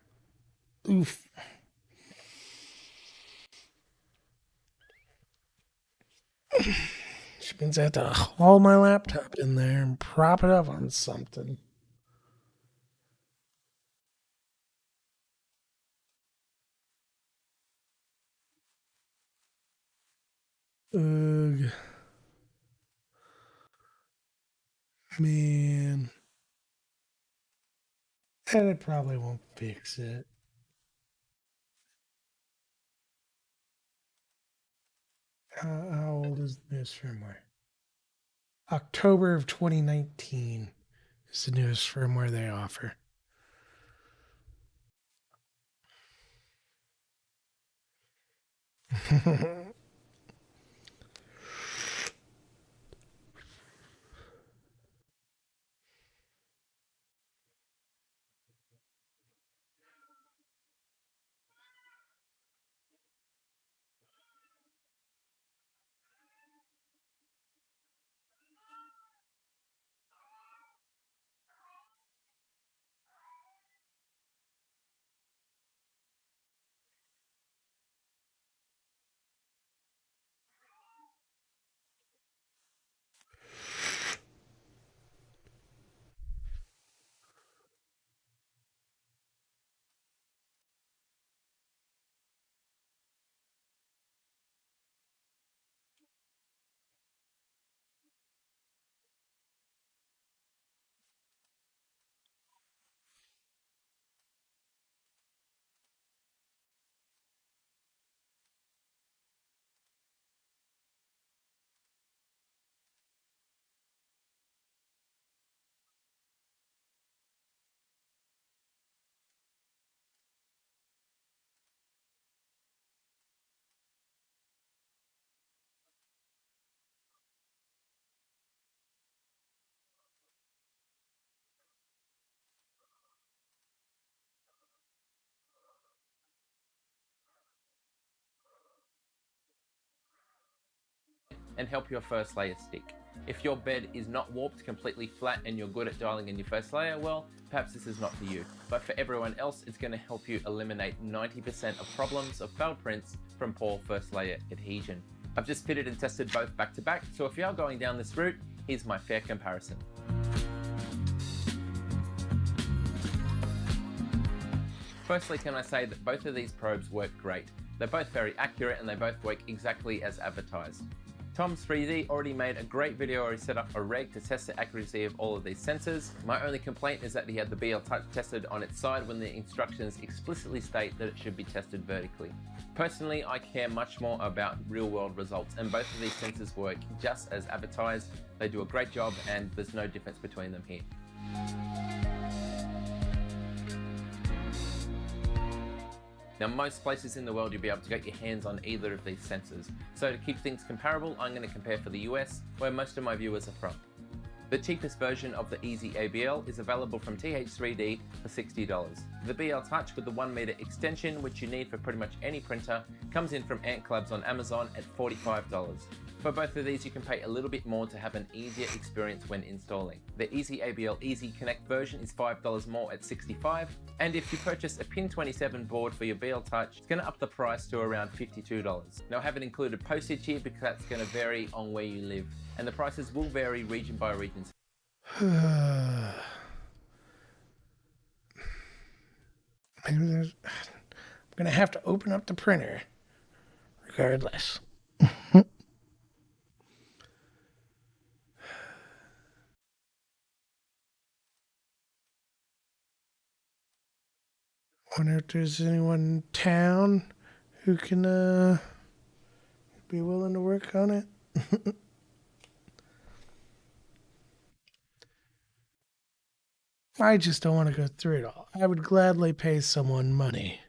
Oof. Which means I have to haul my laptop in there and prop it up on something. Ugh, man. And it probably won't fix it. How old is the newest firmware? October of 2019 is the newest firmware they offer. And help your first layer stick. If your bed is not warped, completely flat, and you're good at dialing in your first layer, well, perhaps this is not for you. But for everyone else, it's going to help you eliminate 90% of problems of failed prints from poor first layer adhesion. I've just fitted and tested both back to back, so if you are going down this route, here's my fair comparison. Firstly, can I say that both of these probes work great. They're both very accurate and they both work exactly as advertised. Tom's 3D already made a great video where he set up a reg to test the accuracy of all of these sensors. My only complaint is that he had the BL Touch tested on its side when the instructions explicitly state that it should be tested vertically. Personally, I care much more about real world results, and both of these sensors work just as advertised. They do a great job and there's no difference between them here. Now, most places in the world you'll be able to get your hands on either of these sensors. So to keep things comparable, I'm going to compare for the US, where most of my viewers are from. The cheapest version of the Easy ABL is available from TH3D for $60. The BL Touch with the 1 meter extension, which you need for pretty much any printer, comes in from Ant Collabs on Amazon at $45. For both of these, you can pay a little bit more to have an easier experience when installing. The Easy ABL Easy Connect version is $5 more at $65, and if you purchase a Pin 27 board for your BL Touch, it's going to up the price to around $52. Now, I haven't included postage here because that's going to vary on where you live, and the prices will vary region by region. I'm going to have to open up the printer regardless. Wonder if there's anyone in town who can be willing to work on it. I just don't want to go through it all. I would gladly pay someone money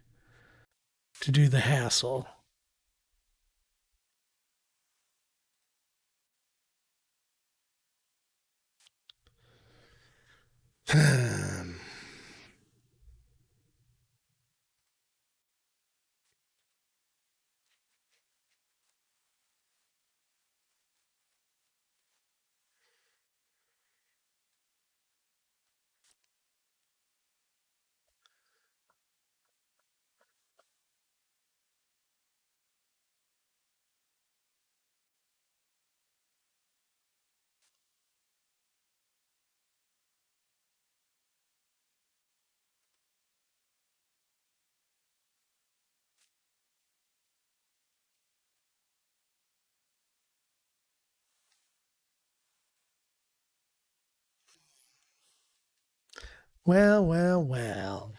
to do the hassle. Well, well, well.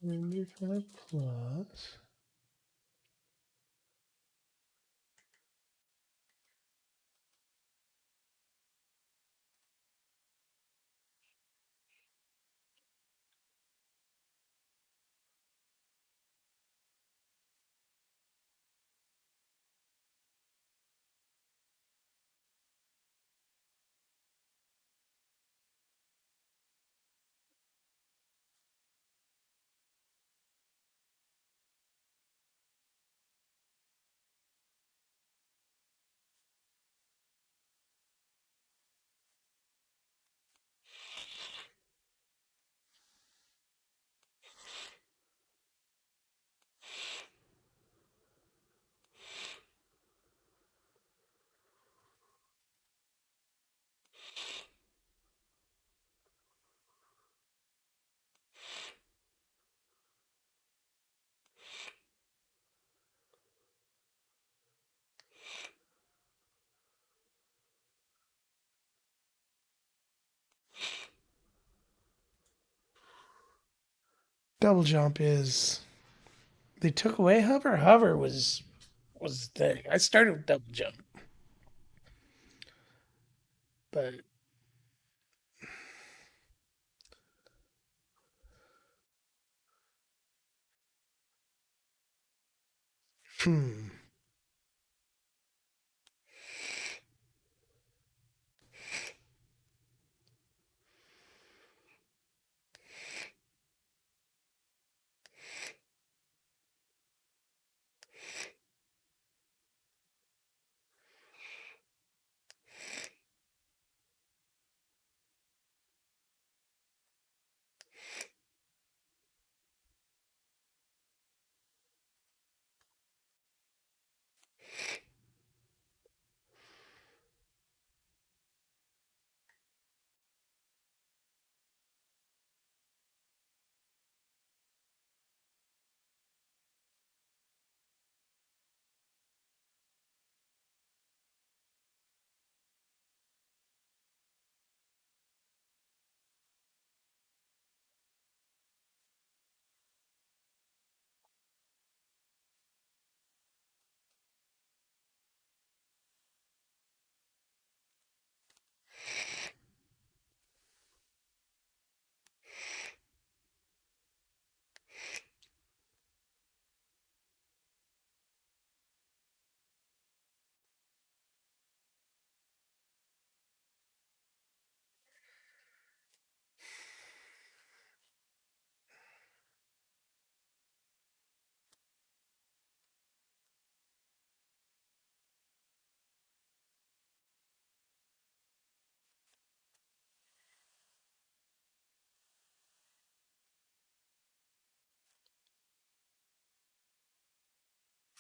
75 plus. Double jump is they took away hover. Hover was the thing. I started with double jump, but hmm.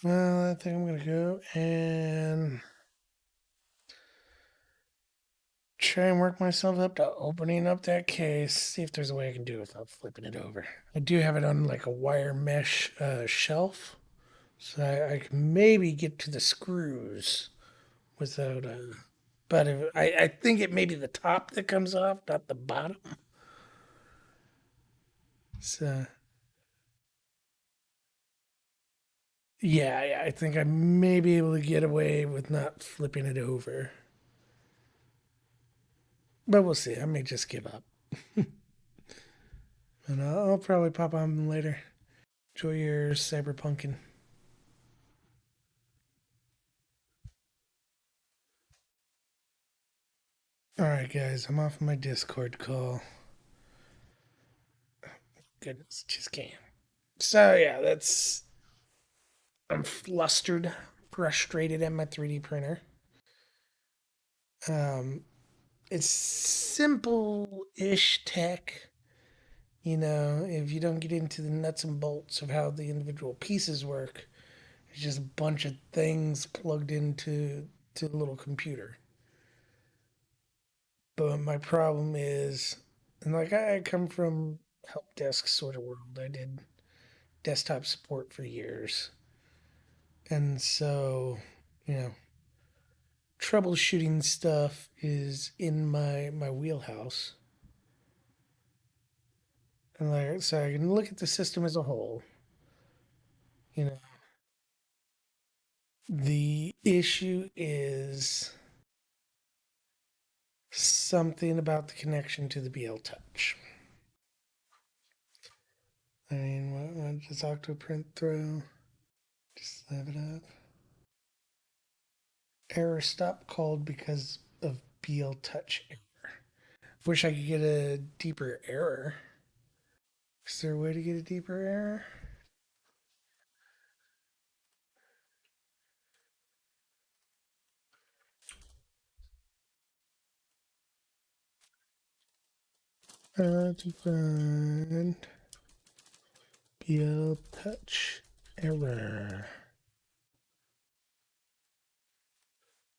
Well, I think I'm gonna go and try and work myself up to opening up that case. See if there's a way I can do it without flipping it over. I do have it on like a wire mesh shelf, so I can maybe get to the screws without. But I think it may be the top that comes off, not the bottom. So yeah, I think I may be able to get away with not flipping it over. But we'll see. I may just give up. And I'll probably pop on later. Enjoy your cyberpunking. All right, guys, I'm off my Discord call. Goodness, just can't. So yeah, that's. I'm flustered, frustrated at my 3D printer. Um, it's simple-ish tech. You know, if you don't get into the nuts and bolts of how the individual pieces work, it's just a bunch of things plugged into a little computer. But my problem is, and like I come from help desk sort of world. I did desktop support for years, and so you know, troubleshooting stuff is in my wheelhouse. And like, so I can look at the system as a whole. You know, the issue is something about the connection to the BL Touch. I mean, what does Octoprint throw? Just leave it up. Error stop called because of BL Touch error. Wish I could get a deeper error. Is there a way to get a deeper error? To find BL Touch error.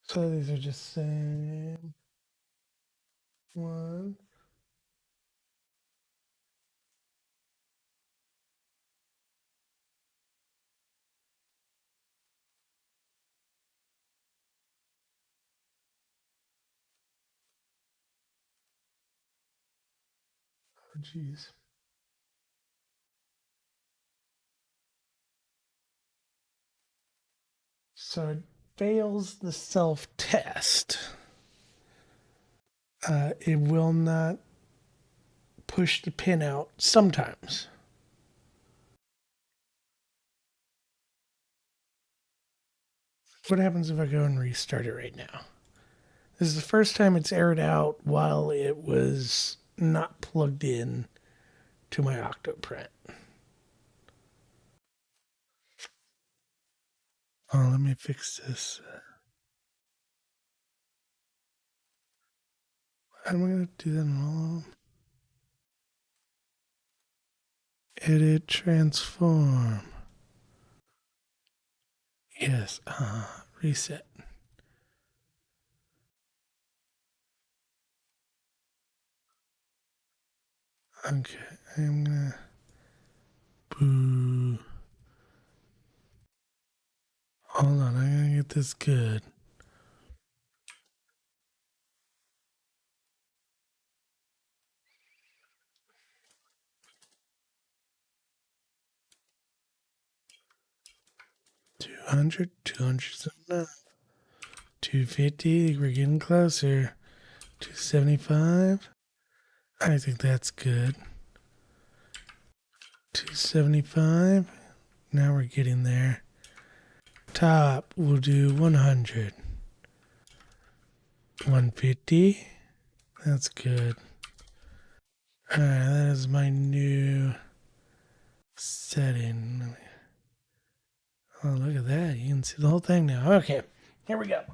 So these are just same one. Oh, jeez. So it fails the self test. It will not push the pin out sometimes. What happens if I go and restart it right now? This is the first time it's aired out while it was not plugged in to my Octoprint. Oh, let me fix this. How am I going to do that in all of them? Edit, transform. Yes, reset. Okay, I'm gonna boo. Hold on, I'm gonna get this good. Two hundred, 279, 250. We're getting closer. 275. I think that's good. 275. Now we're getting there. Top, we'll do 100. 150. That's good. Alright, that is my new setting. Oh, look at that. You can see the whole thing now. Okay, here we go.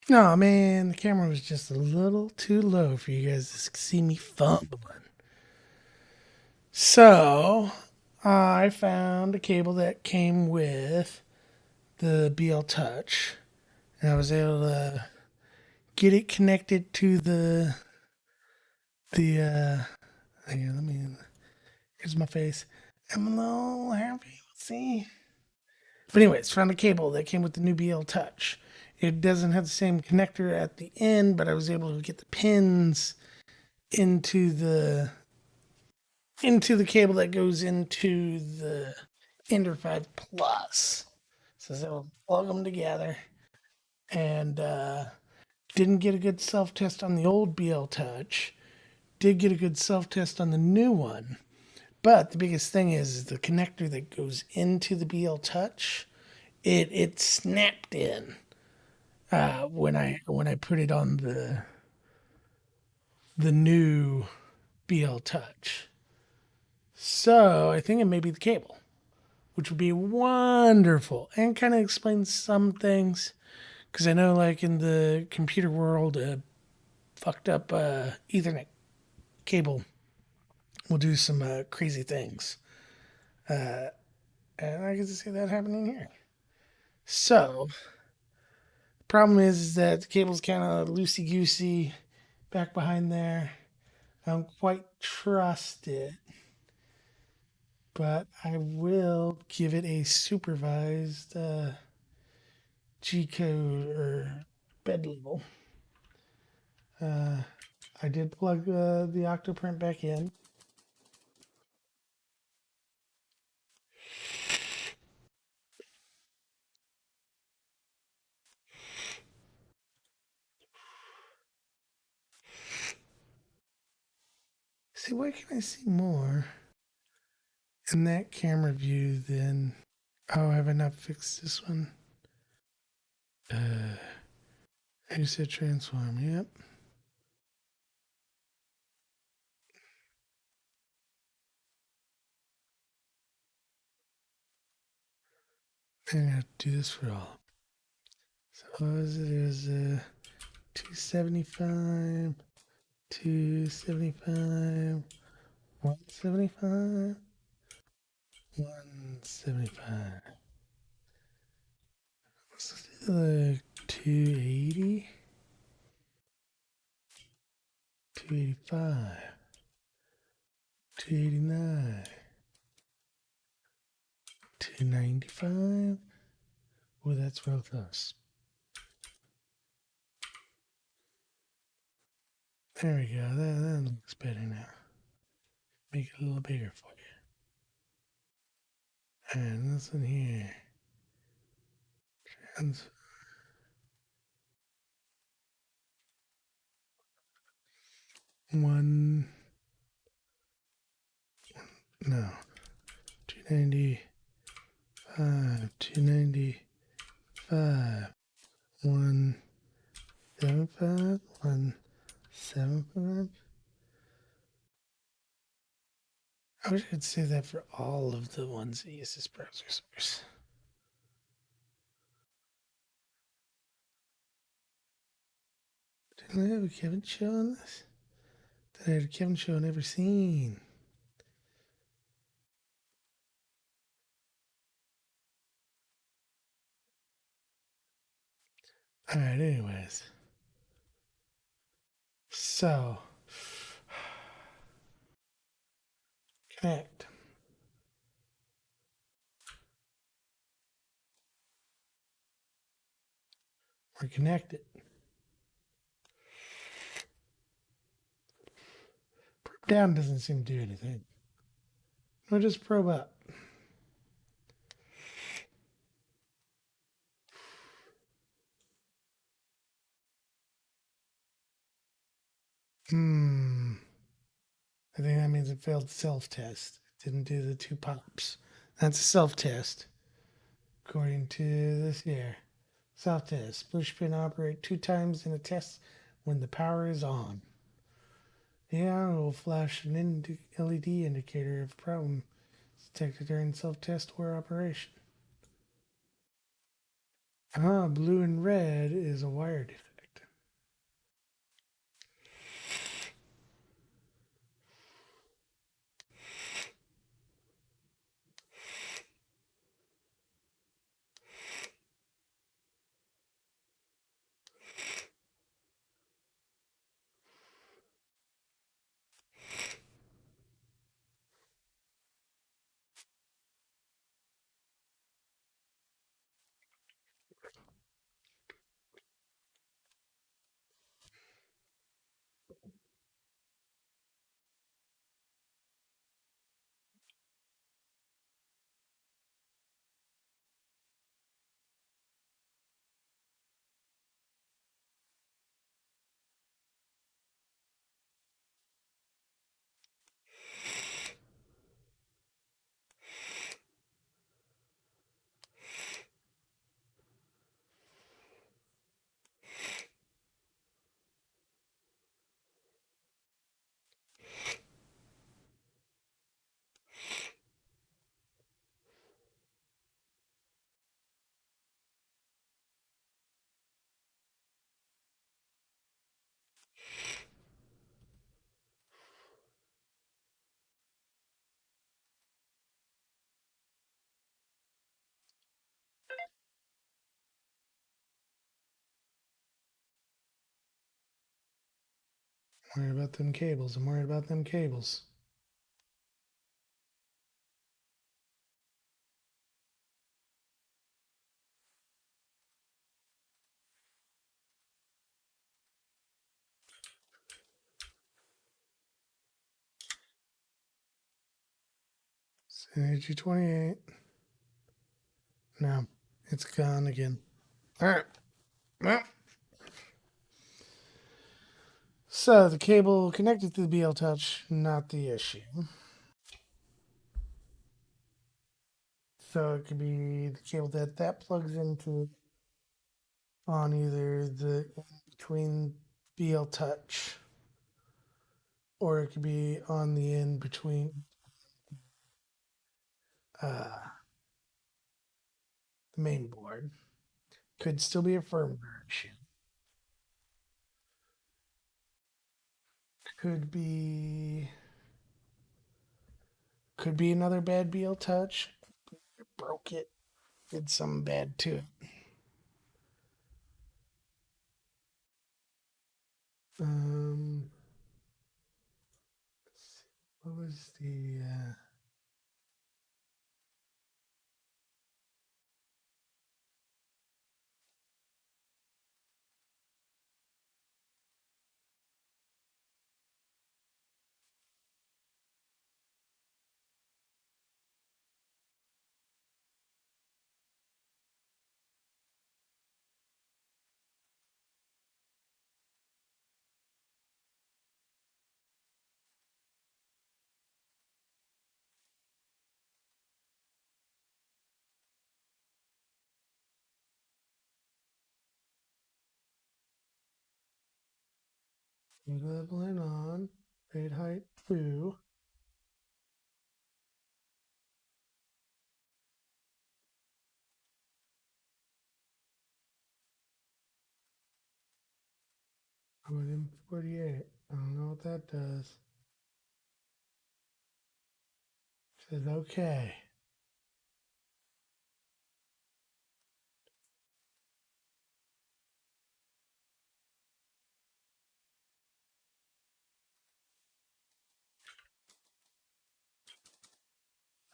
No, man, the camera was just a little too low for you guys to see me fumbling. So, I found a cable that came with the BL Touch, and I was able to get it connected to the here, let me here's my face. I'm a little happy. Let's see. But anyways, found a cable that came with the new BL Touch. It doesn't have the same connector at the end, but I was able to get the pins into the cable that goes into the Ender 5 Plus. So I was able to plug them together, and didn't get a good self test on the old BL Touch. Did get a good self test on the new one. But the biggest thing is the connector that goes into the BL Touch. It snapped in when I put it on the new BL Touch. So I think it may be the cable, which would be wonderful and kind of explains some things. Because I know, like in the computer world, fucked up Ethernet cable will do some crazy things. And I get to see that happening here. So, problem is that the cable's kind of loosey goosey back behind there. I don't quite trust it, but I will give it a supervised G code or bed level. Uh, I did plug the Octoprint back in. See, why can I see more in that camera view than? Oh, have I not fixed this one? I said transform. Yep. I'm gonna have to do this for all. So what was it? It was 275, 275, 175, 175. Let's do the 280, 285, 289, 295. Oh, that's real close. There we go. That looks better now. Make it a little bigger for you. And this one here. And one, no, 295, 295, 175, 175. I wish I could say that for all of the ones that use this browser source. Didn't I have a Kevin show on this? That I had a Kevin show I never seen. Alright, anyways. So, connect. We're connected. Probe down doesn't seem to do anything. We'll just probe up. I think that means it failed self test. It didn't do the two pops. That's a self test. According to this here. Self test. Push pin operate 2 times in a test when the power is on. Yeah, it will flash an LED indicator if problem is detected during self test or operation. Blue and red is a wire defect. Worried about them cables. I'm worried about them cables. Synergy 28. No, it's gone again. All right. Well, so the cable connected to the BL Touch, not the issue. So it could be the cable that plugs into on either the between BL Touch, or it could be on the end between uh, the main board. Could still be a firmware issue. Could be another bad BL Touch. Broke it. Did something bad to it. Um, let's see. What was the leveling on, rate height 2. I'm 48. I don't know what that does. Says okay.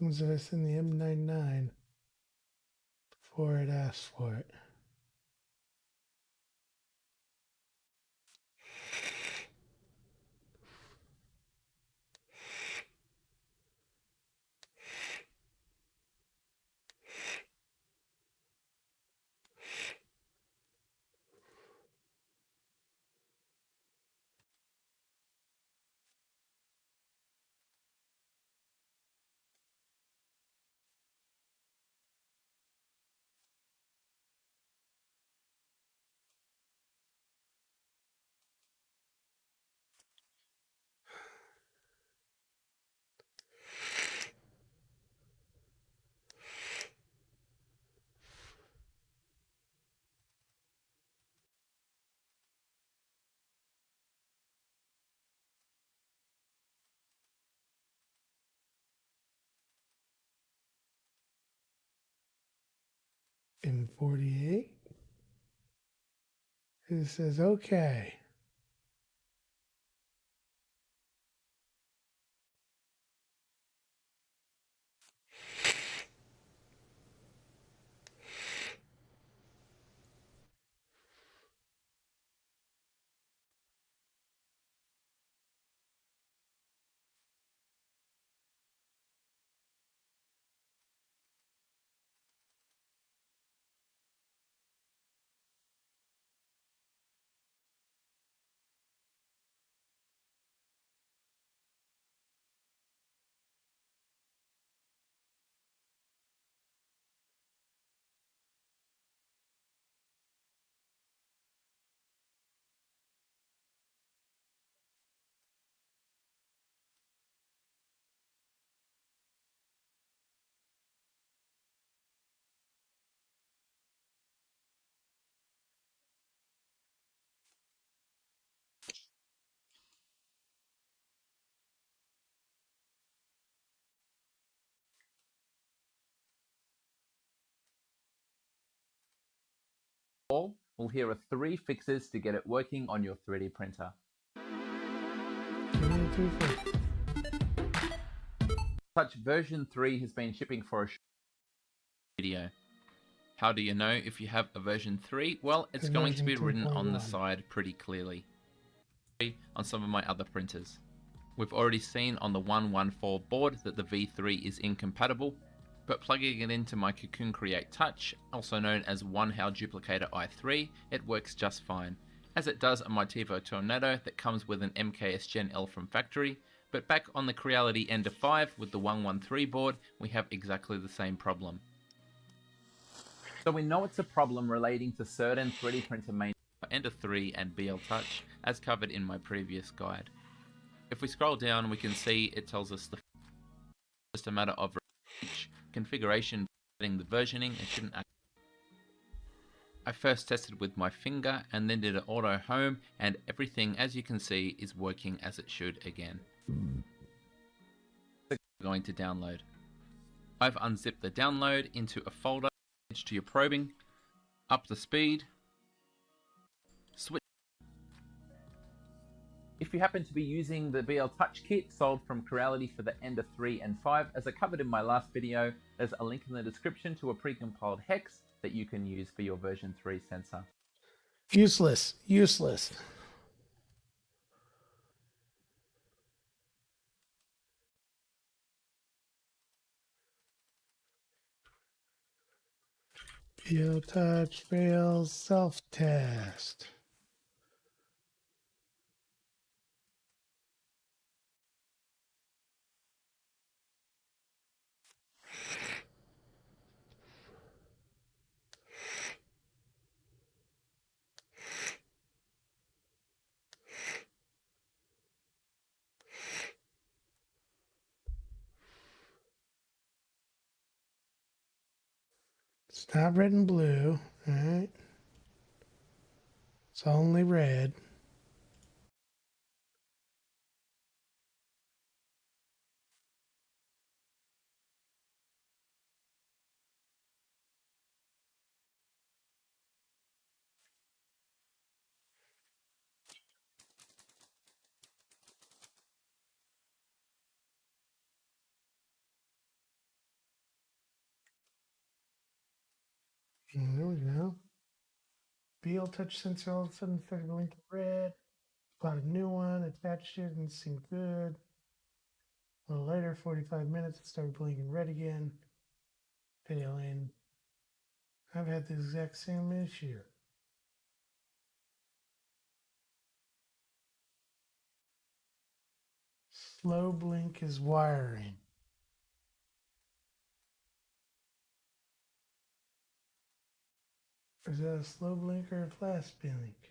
Comes this in the M99 before it asks for it. M48. It says okay. All, well, here are 3 fixes to get it working on your 3D printer. 1, 2, 3, 4. Touch version 3 has been shipping for a video. How do you know if you have a version 3? Well, it's going to be written on the side pretty clearly on some of my other printers. We've already seen on the 114 board that the V3 is incompatible, but plugging it into my Cocoon Create Touch, also known as OneHow Duplicator i3, it works just fine, as it does on my Tivo Tornado that comes with an MKS Gen L from factory. But back on the Creality Ender 5 with the 113 board, we have exactly the same problem. So we know it's a problem relating to certain 3D printer main Ender 3 and BL Touch, as covered in my previous guide. If we scroll down, we can see it tells us the just a matter of each configuration, setting the versioning. It shouldn't. I first tested with my finger and then did an auto home, and everything, as you can see, is working as it should again. Going to download. I've unzipped the download into a folder. To your probing, up the speed, switch. If you happen to be using the BL Touch kit sold from Creality for the Ender 3 and 5, as I covered in my last video, there's a link in the description to a precompiled hex that you can use for your version 3 sensor. Useless. Useless. BL Touch fails self-test. It's not red and blue, right? It's only red. There we go. BL Touch sensor all of a sudden started blinking red. Got a new one, attached it, and it seemed good. A little later, 45 minutes, it started blinking red again. Failing. I've had the exact same issue. Slow blink is wiring. Is that a slow blink or a fast blink?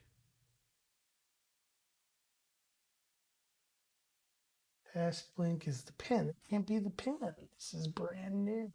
Fast blink is the pen. It can't be the pen. This is brand new.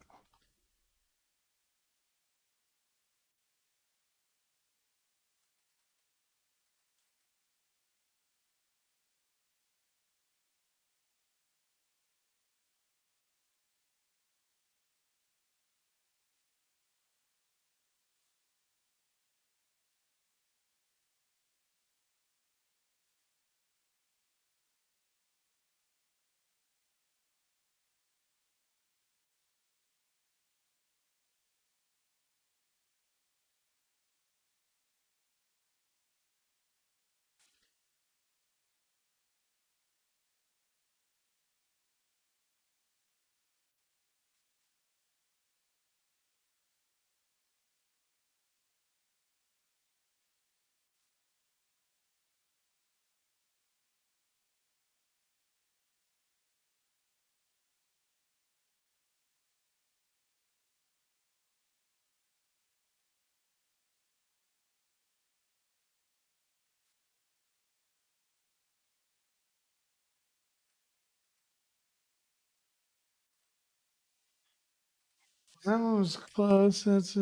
That one was close. That's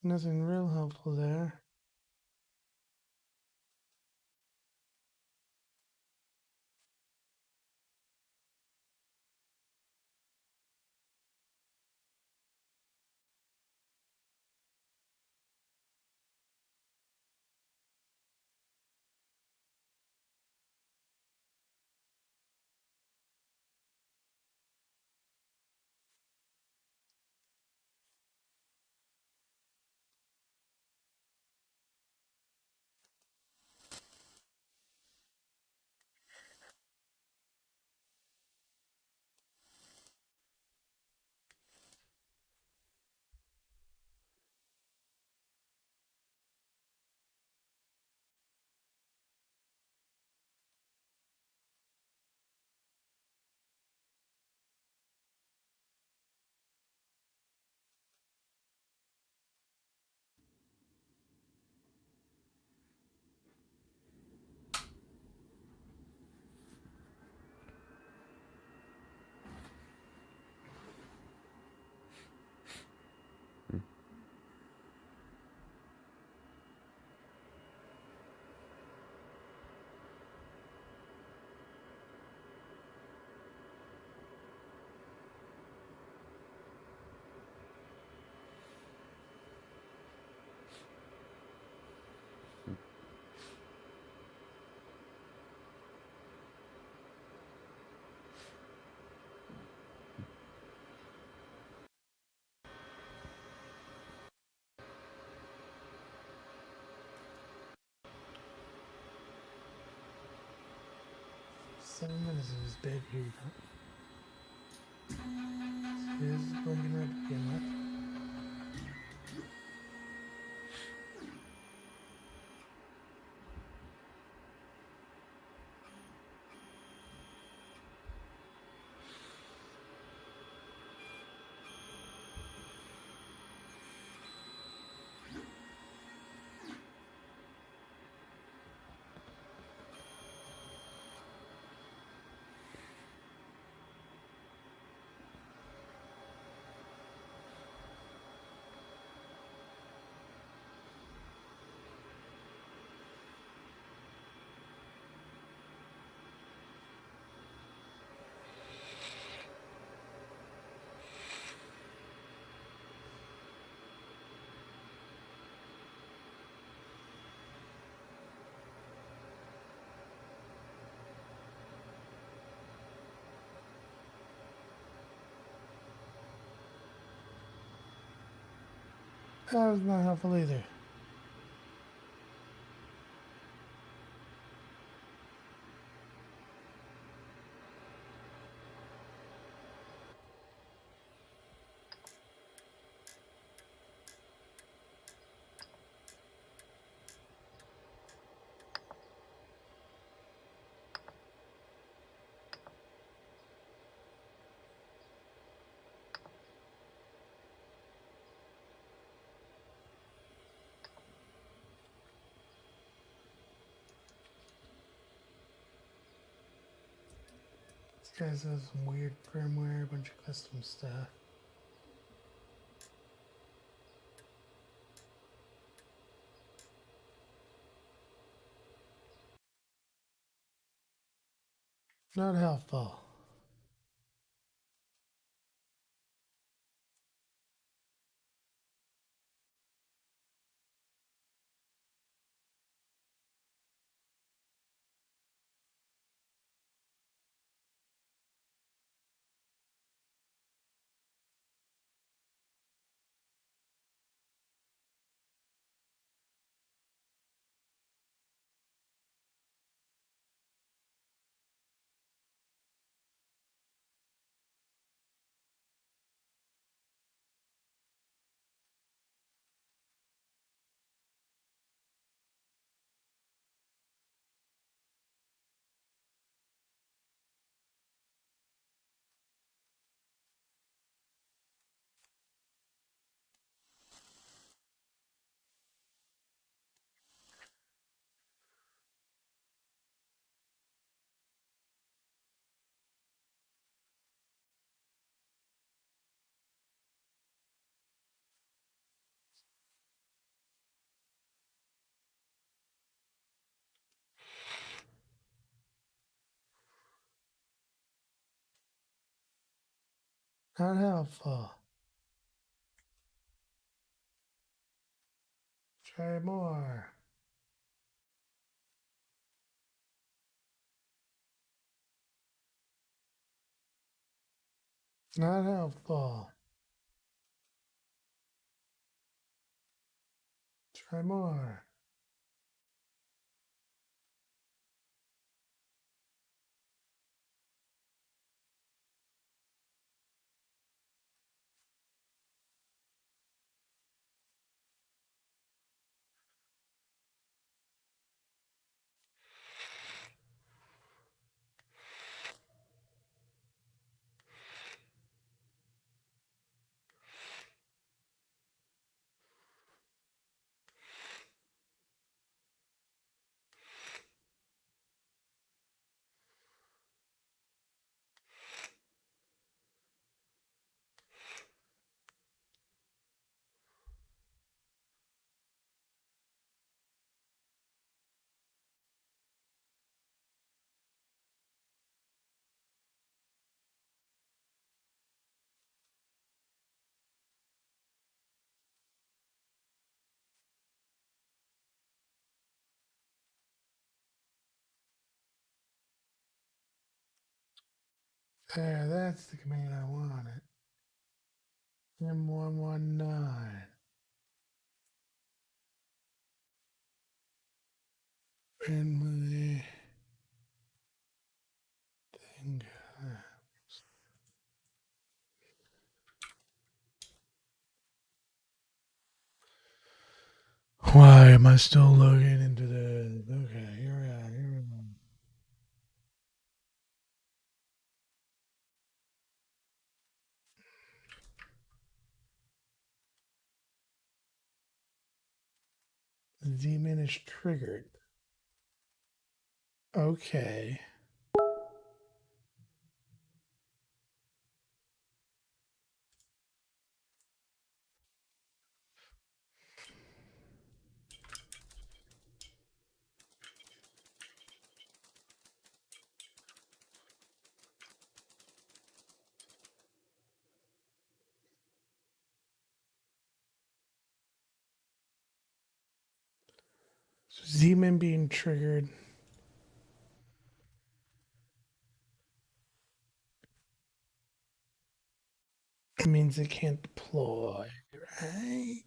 nothing real helpful there. 7 minutes of this bed here. This is blinking red to begin with. That was not helpful either. This guys has some weird firmware, a bunch of custom stuff. Not helpful. Not helpful. Try more. Not helpful. Try more. There, that's the command I wanted. M119. Friendly. Why am I still looking into the? Okay, here we are. Here we are. Z-Man is triggered. Okay. So Z-Man being triggered. It means it can't deploy, right?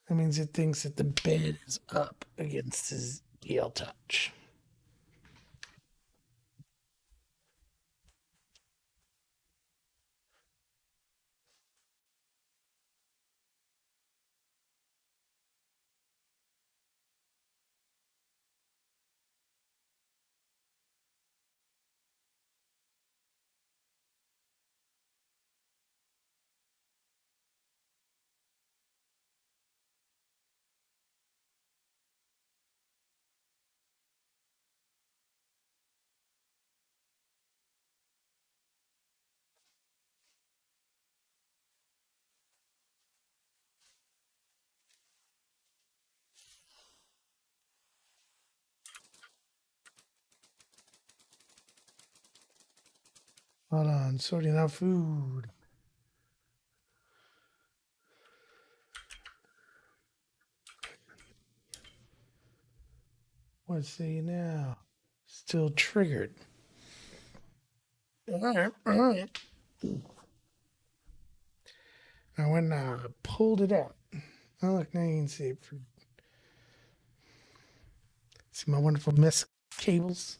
That means it thinks that the bed is up against his EL touch. Hold on, sorting out food. Let's see now. Still triggered. All right, all right. I went and pulled it out. Oh, look, now you can see it. See my wonderful mess cables?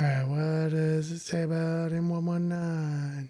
All right, what does it say about M119?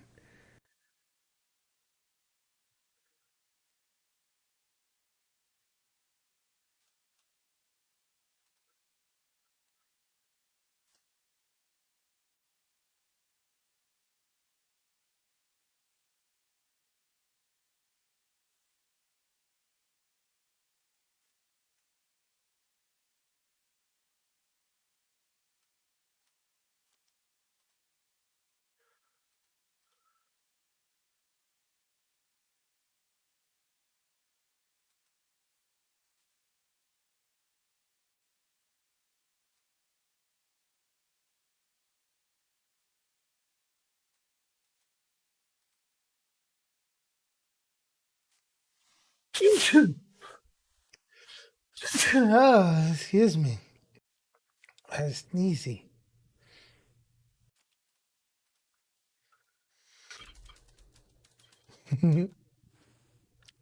Oh, excuse me. I was sneezy.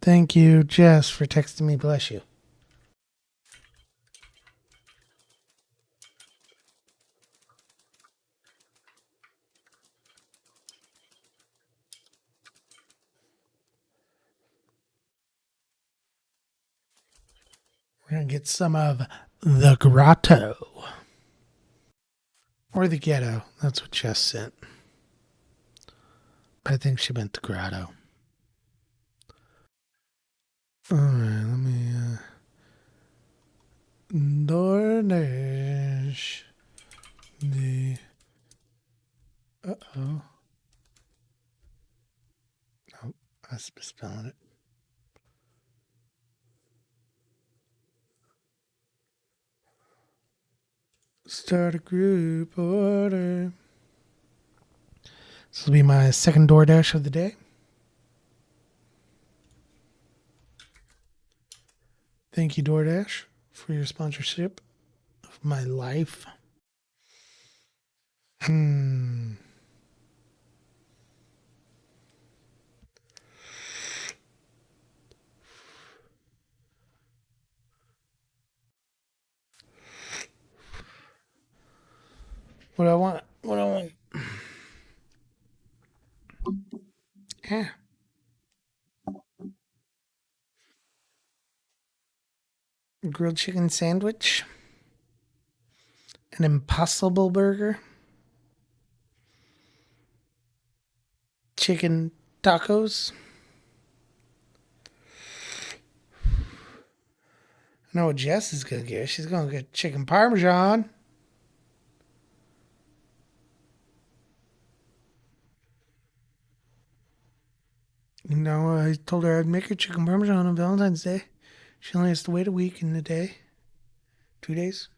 Thank you, Jess, for texting me. Bless you. We're going to get some of the grotto. Or the ghetto. That's what Jess sent. But I think she meant the grotto. Alright, let me. DoorDash. The. Uh oh. Nope, I was misspelling it. Start a group order. This will be my second DoorDash of the day. Thank you, DoorDash, for your sponsorship of my life. What I want? What I want? Yeah. Grilled chicken sandwich. An Impossible Burger. Chicken tacos. I know what Jess is going to get. She's going to get chicken parmesan. You know, I told her I'd make her chicken parmesan on Valentine's Day. She only has to wait a week and a day. 2 days.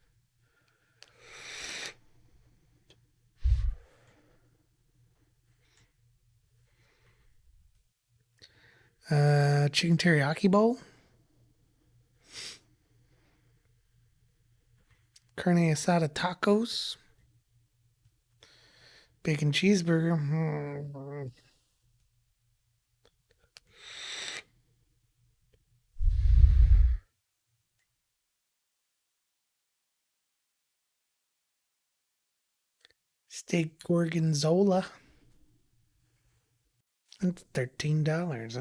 Chicken teriyaki bowl. Carne asada tacos. Bacon cheeseburger. Steak gorgonzola. That's $13.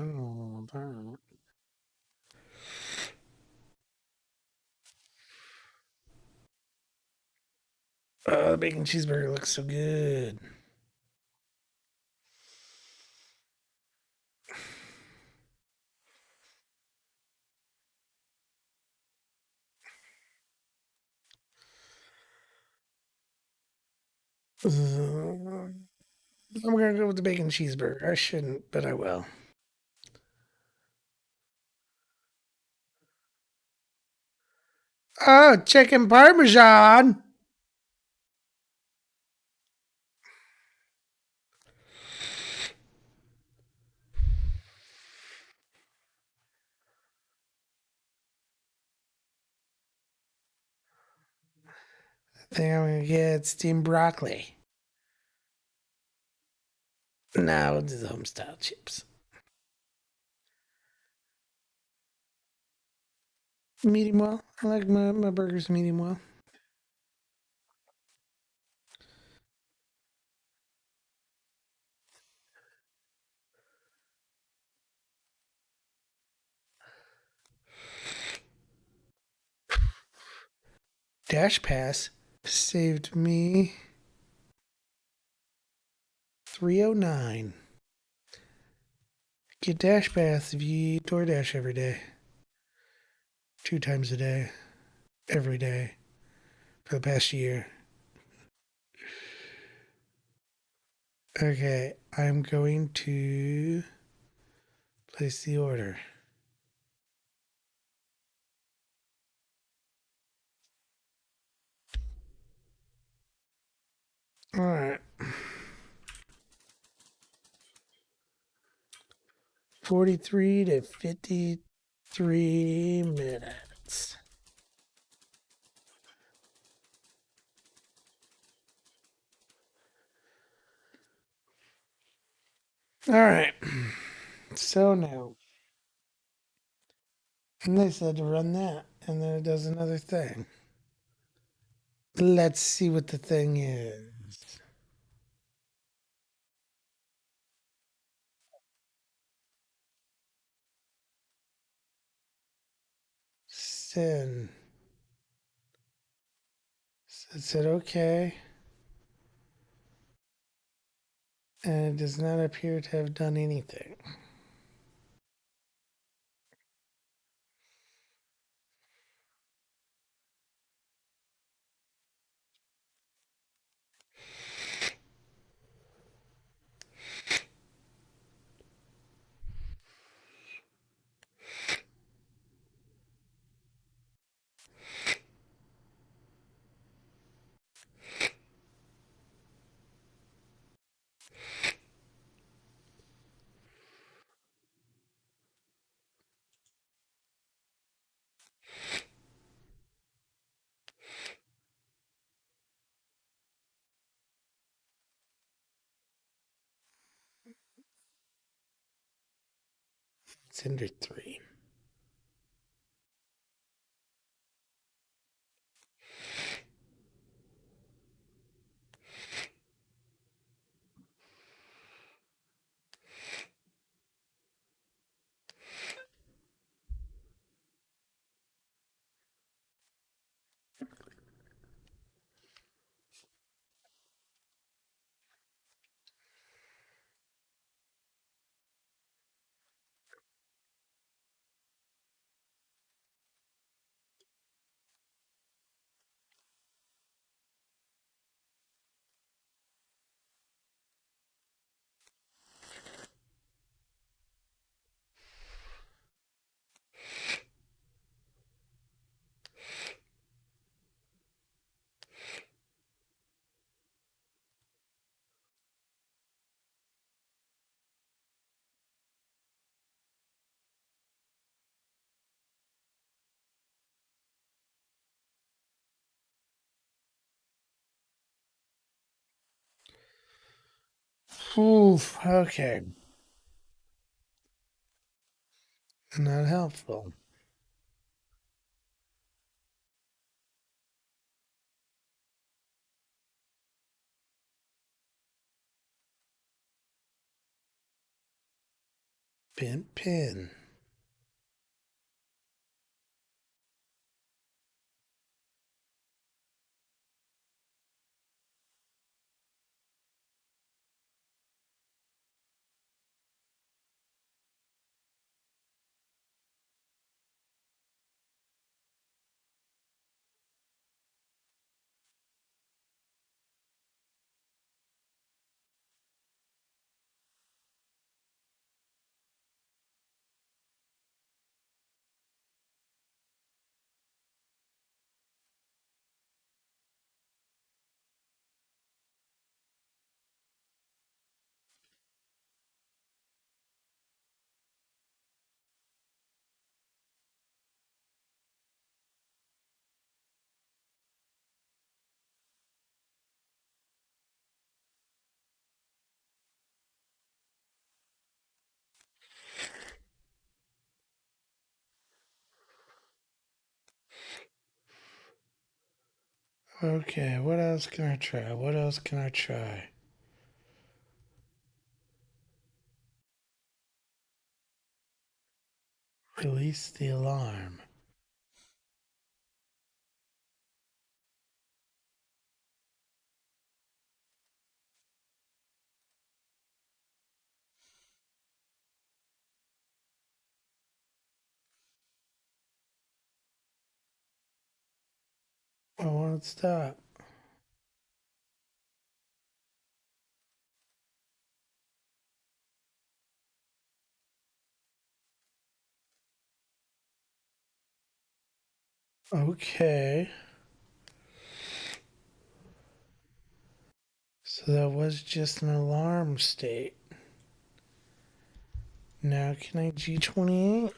Oh, the bacon cheeseburger looks so good. I'm gonna go with the bacon cheeseburger. I shouldn't, but I will. Oh, chicken parmesan. I think I'm gonna get steamed broccoli. No, we'll do the home style chips. Medium well. I like my burgers medium well. Dash Pass saved me 309. Get Dash Pass if you eat DoorDash every day. 2 times a day. Every day. For the past year. Okay, I'm going to place the order. Alright. 43 to 53 minutes. Alright. So now. And they said to run that. And then it does another thing. Let's see what the thing is. Sin. So it said okay. And it does not appear to have done anything. It's under 3. Oof, okay. Not helpful. Bent pin. Okay, what else can I try? What else can I try? Release the alarm. I want to stop. Okay. So that was just an alarm state. Now can I G28?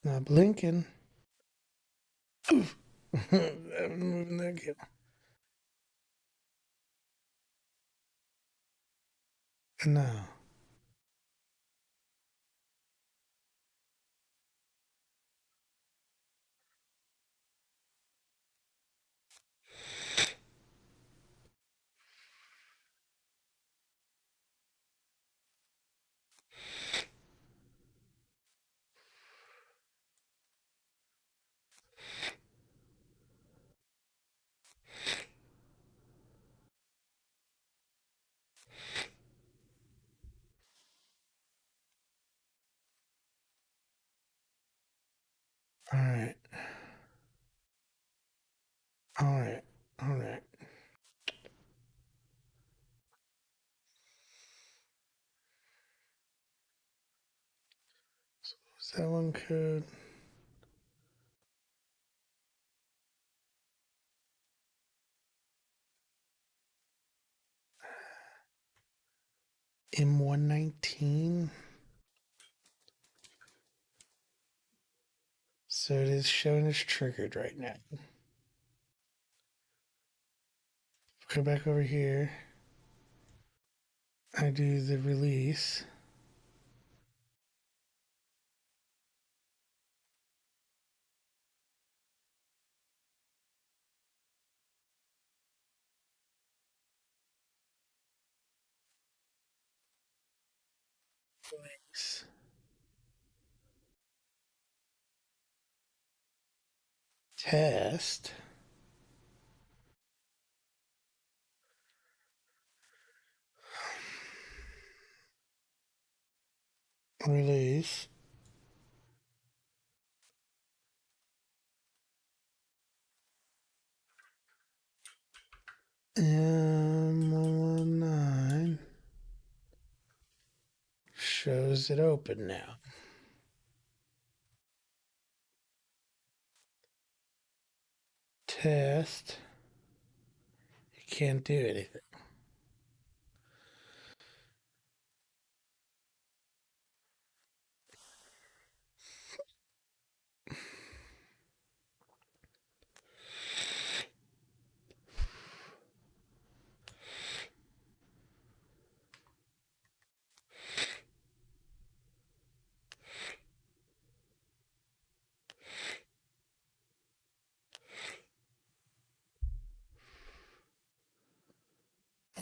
Not blinking. I'm moving that again. No. All right. All right. All right. Is that one code? M119. So it is showing as triggered right now. Go back over here. I do the release. Release. Test. Release. M19 shows it open now. Test. You can't do anything.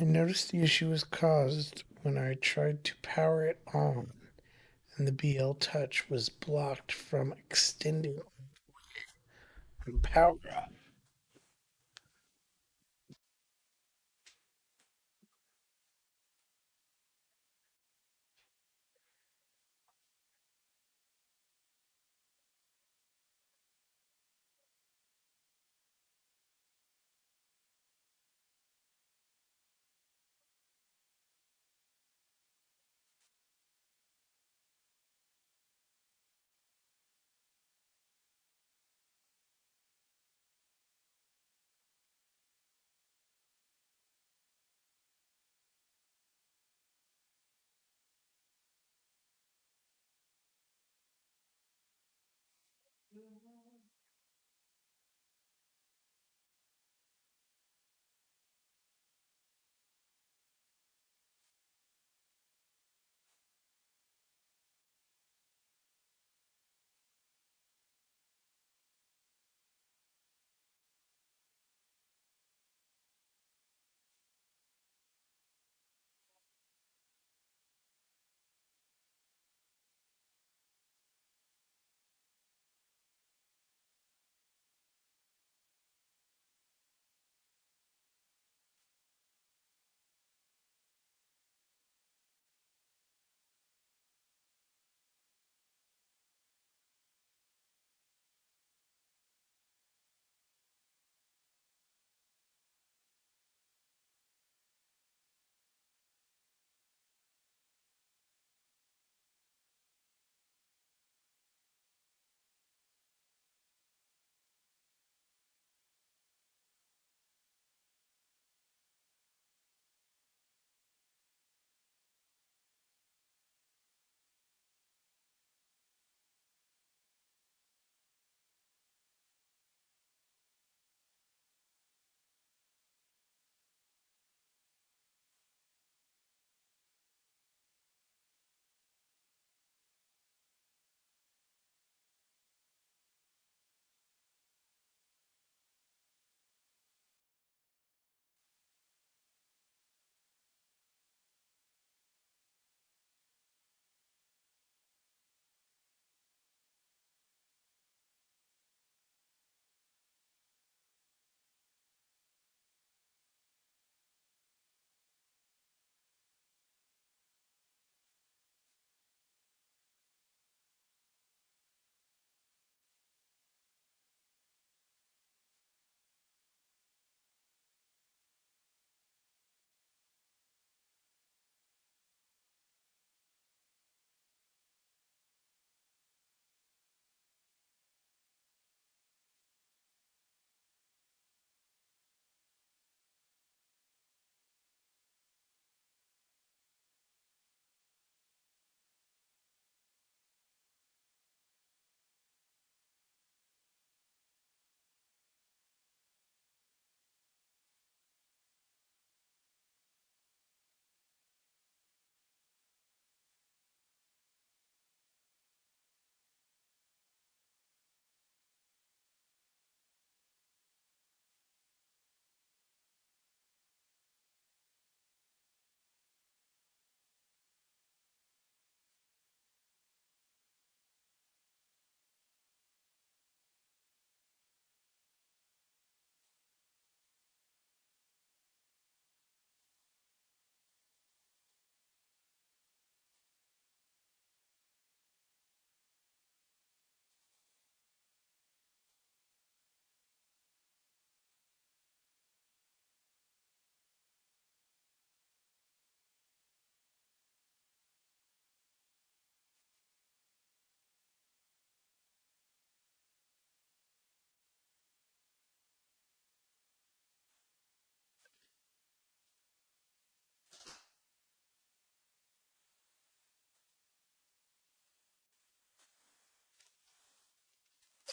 I noticed the issue was caused when I tried to power it on, and the BL Touch was blocked from extending from power up.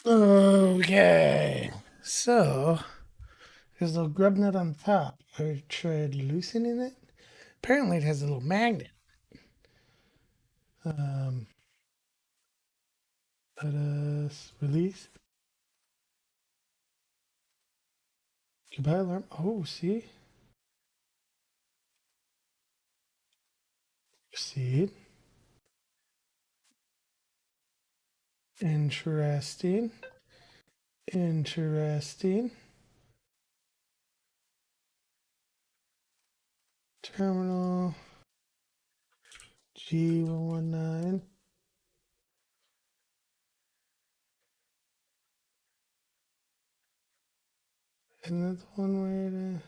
Okay. So, there's a little grub nut on the top. I tried loosening it. Apparently, it has a little magnet. Um, Let us release. Goodbye alarm. Oh, see? Proceed. Interesting. Interesting. Terminal G119. And that's one way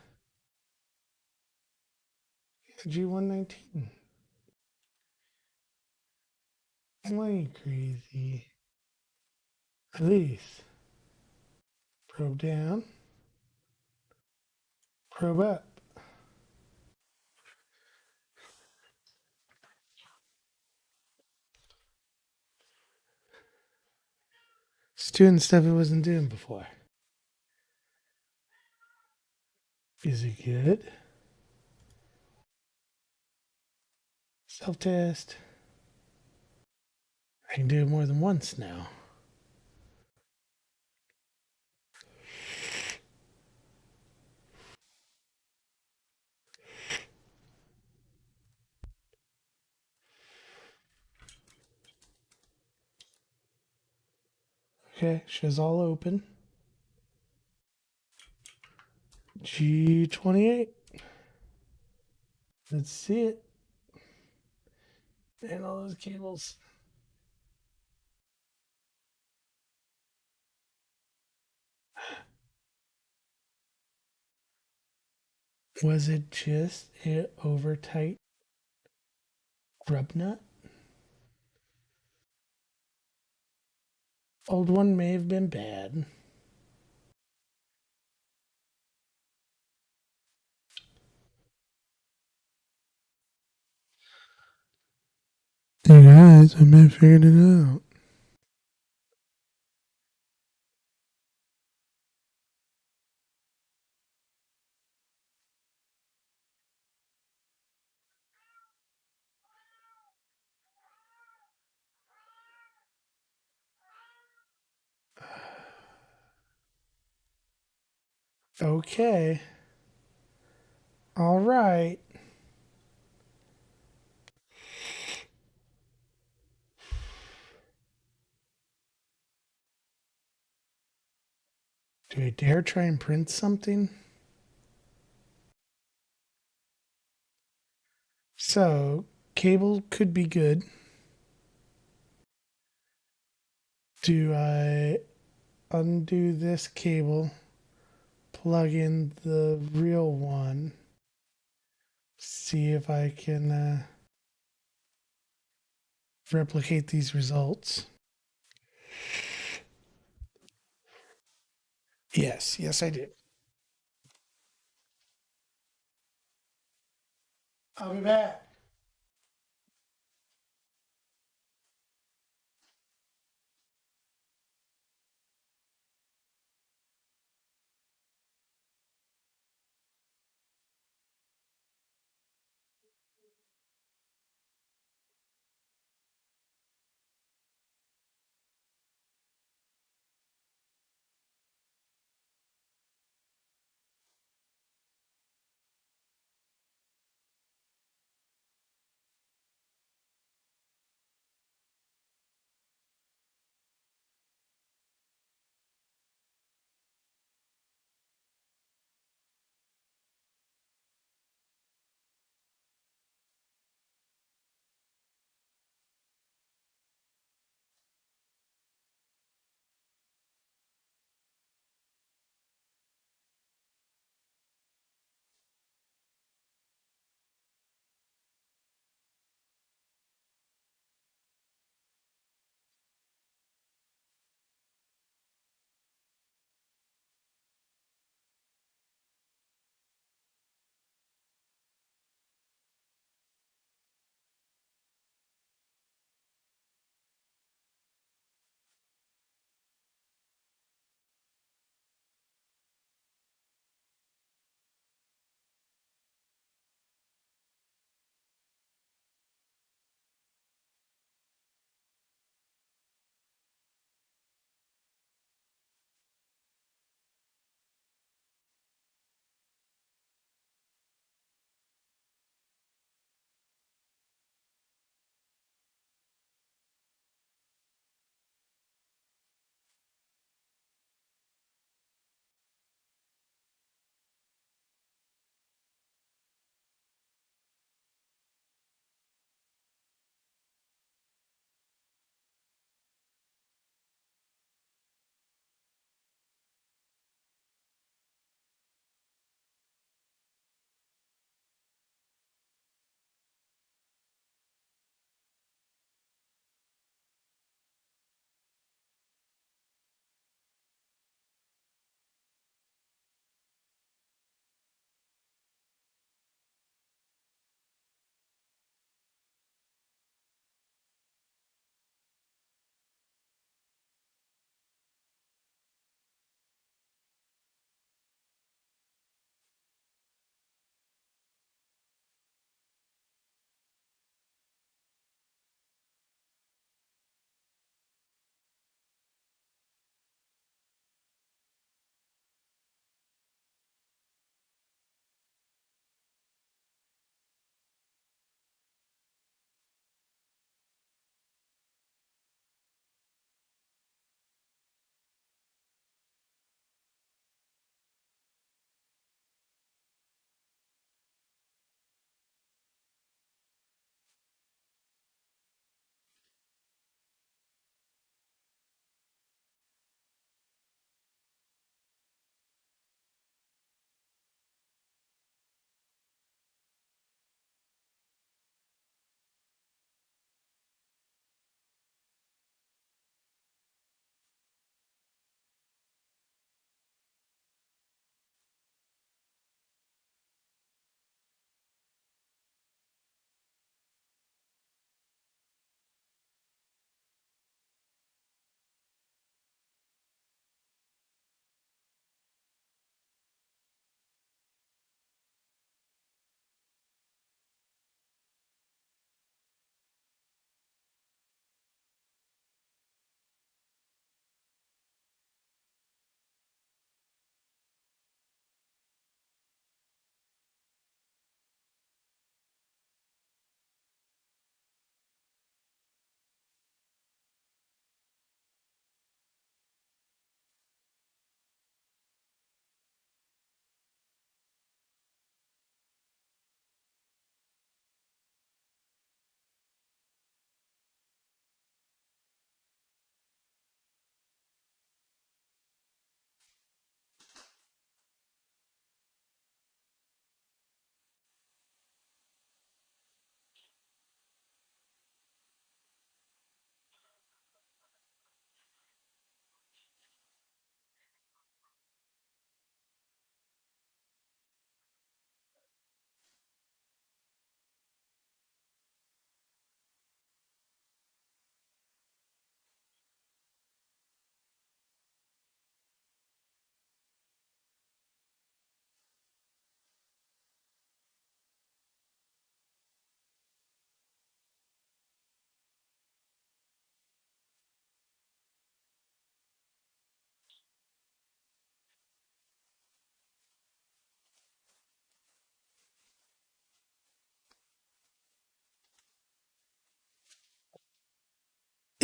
to G119. Why are you crazy? Release. Probe down. Probe up. It's doing stuff it wasn't doing before. Is it good? Self test. I can do it more than once now. Okay, shows all open. G28. Let's see it. And all those cables. Was it just an over tight grub nut? Old one may have been bad. Hey guys, I may have figured it out. Okay. All right. Do I dare try and print something? So, cable could be good. Do I undo this cable, plug in the real one, see if I can replicate these results? Yes, yes, I do. I'll be back.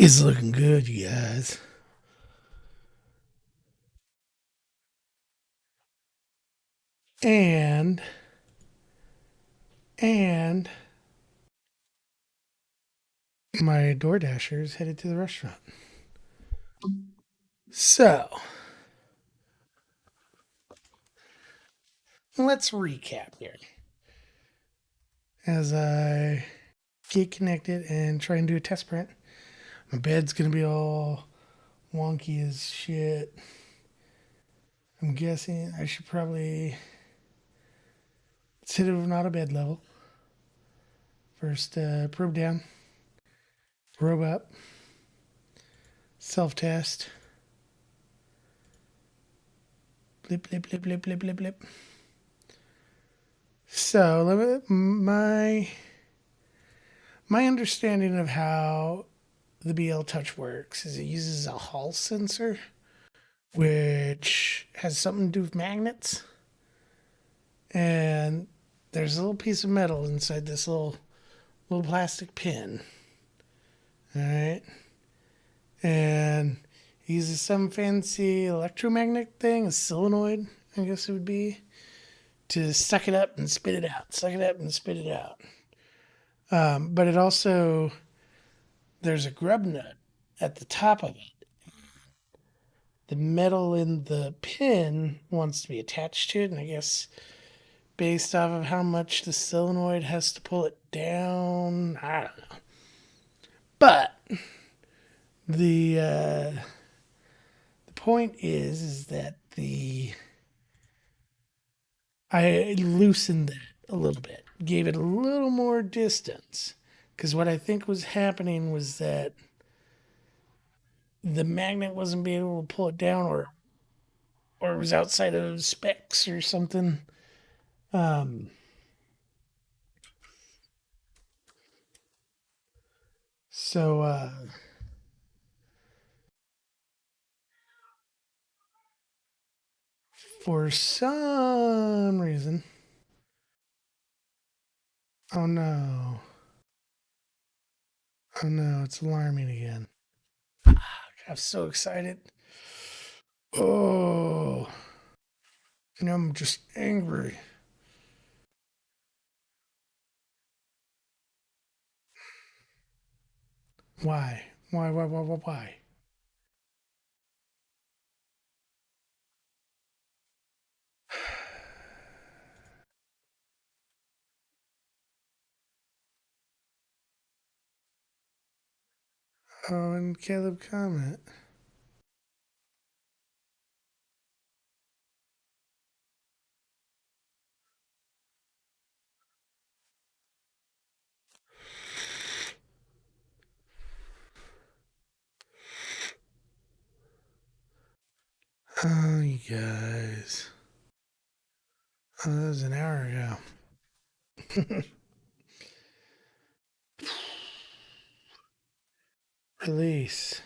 It's looking good, you guys. And and my Door Dashers headed to the restaurant. So let's recap here as I get connected and try and do a test print. My bed's gonna be all wonky as shit. I'm guessing I should probably sit it not a bed level. First, probe down, probe up, self test. Blip, blip, blip, blip, blip, blip, blip. So my understanding of how the BL Touch works is it uses a Hall sensor, which has something to do with magnets. And there's a little piece of metal inside this little plastic pin. All right. And he uses some fancy electromagnetic thing, a solenoid, I guess it would be, to suck it up and spit it out. Suck it up and spit it out. But it also, there's a grub nut at the top of it. The metal in the pin wants to be attached to it, and I guess based off of how much the solenoid has to pull it down, I don't know. But the point is that the I loosened that a little bit, gave it a little more distance, because what I think was happening was that the magnet wasn't being able to pull it down, or it was outside of specs or something. Um, so for some reason, oh no, oh no, it's alarming again. I'm so excited. Oh, I'm just angry. Why? Why? Oh, and Caleb comment. Oh, you guys. Oh, that was an hour ago. Release.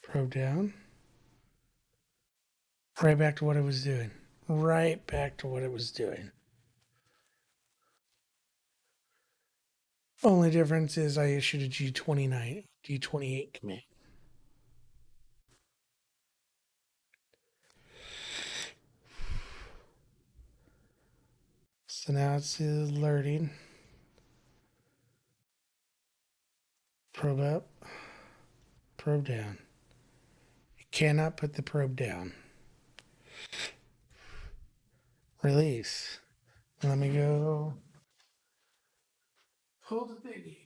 Probe down. Right back to what it was doing. Right back to what it was doing. Only difference is I issued a G29, G28 command. So now it's alerting. Probe up. Probe down. You cannot put the probe down. Release. Let me go. Pull the thingy.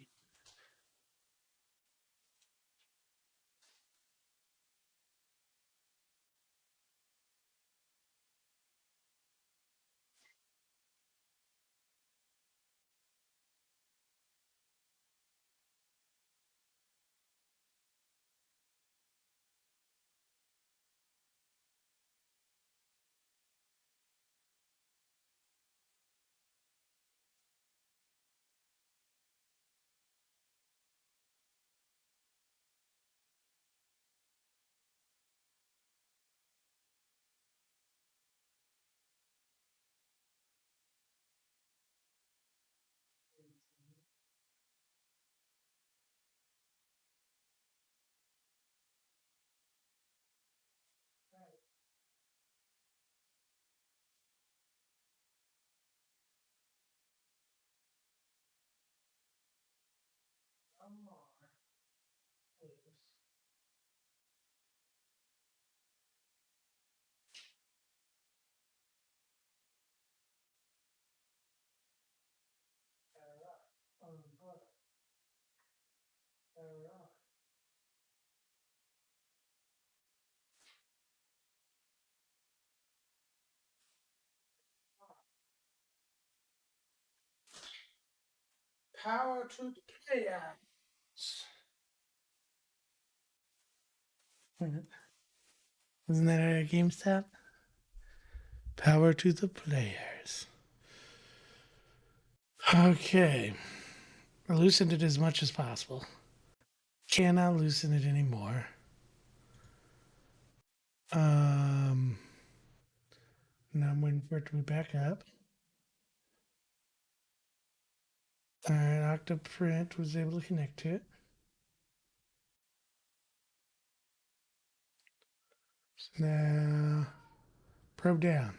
Power to the players. Isn't that a GameStop? Power to the players. Okay. I loosened it as much as possible. Cannot loosen it anymore. Now I'm waiting for it to be back up. Alright, Octoprint was able to connect to it. So now, probe down.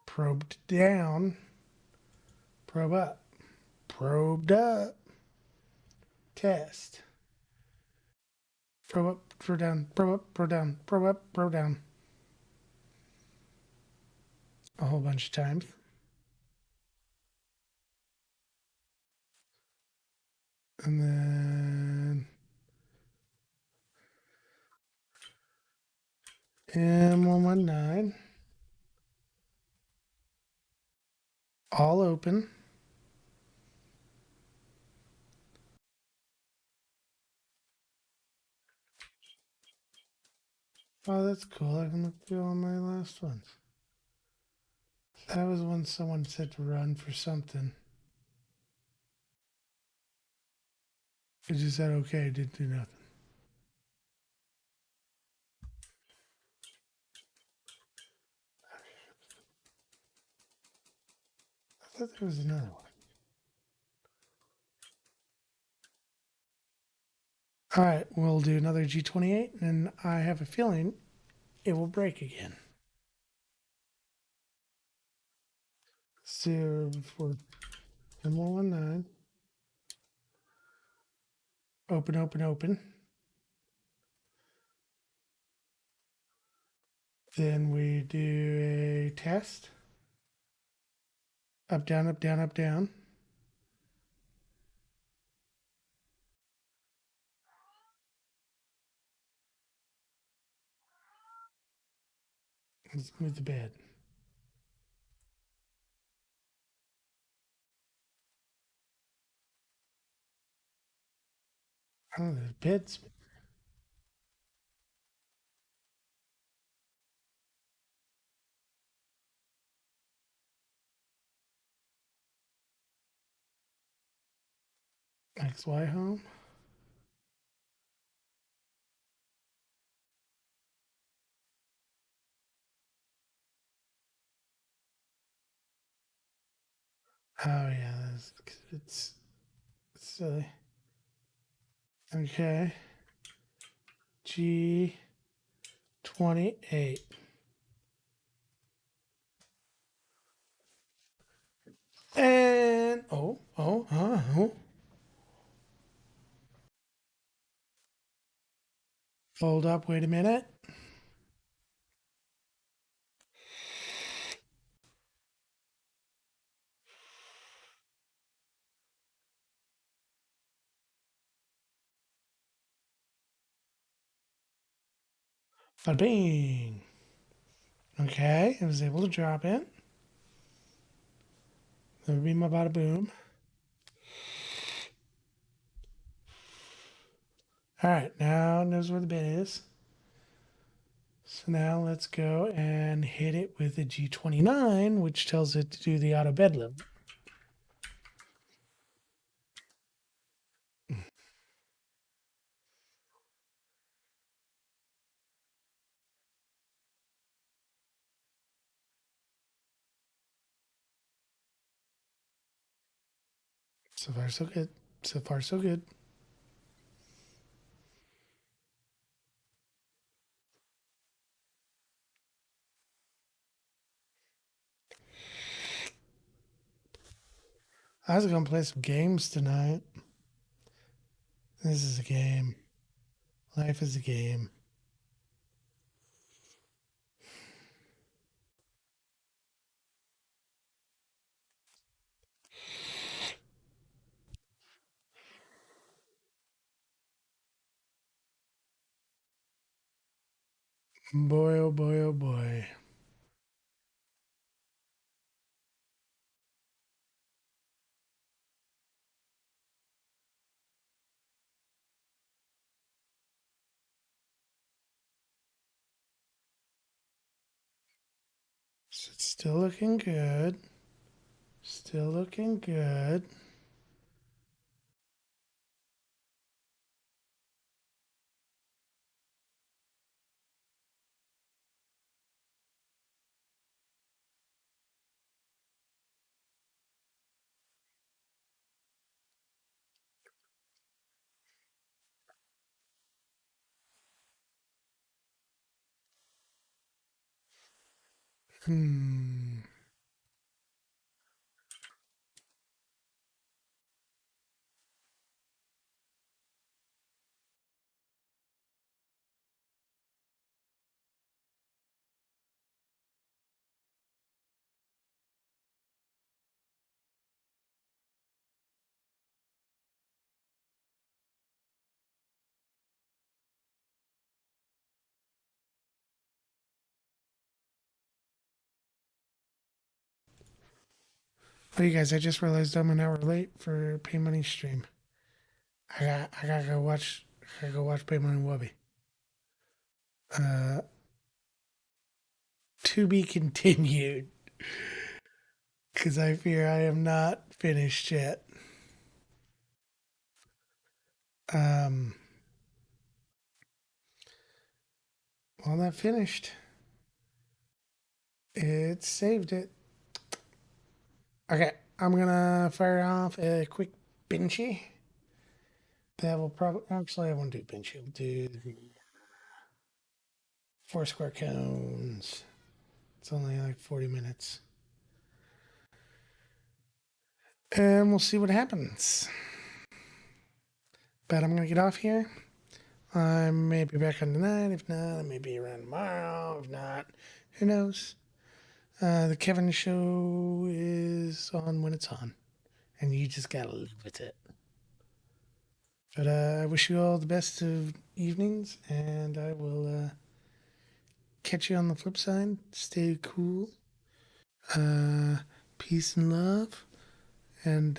Probed down. Probe up. Probed up. Test. Probe up, probe down, probe up, probe down, probe up, probe down. A whole bunch of times. And then M119. All open. Oh, that's cool. I can look through all my last ones. That was when someone said to run for something. It just said okay, it didn't do nothing. I thought there was another one. All right, we'll do another G28, and I have a feeling it will break again. 0 before M119. Open, open, open. Then we do a test. Up, down, up, down, up, down. Let's move the bed. Oh, the bed's XY home. Oh yeah, it's silly. Okay. G28. And oh. Hold up, wait a minute. Bada bing. Okay, I was able to drop it. That would be my bada boom. All right, now it knows where the bed is. So now let's go and hit it with a G29, which tells it to do the auto bed level. So far, so good. So far, so good. I was going to play some games tonight. This is a game. Life is a game. Boy, oh boy, oh boy. So it's still looking good. Still looking good. Hmm. Oh, you guys, I just realized I'm an hour late for Pay Money stream. I gotta go watch. I gotta go watch Pay Money Wubby. Uh, to be continued, because I fear I am not finished yet. Um, well, not finished. It saved it. Okay, I'm gonna fire off a quick Benchy. That will probably actually I won't do Benchy. I'll do the four square cones. It's only like 40 minutes, and we'll see what happens. But I'm gonna get off here. I may be back on tonight. If not, I may be around tomorrow. If not, who knows? The Kevin show is on when it's on, and you just gotta live with it. But I wish you all the best of evenings, and I will catch you on the flip side. Stay cool. Uh, Peace and love, and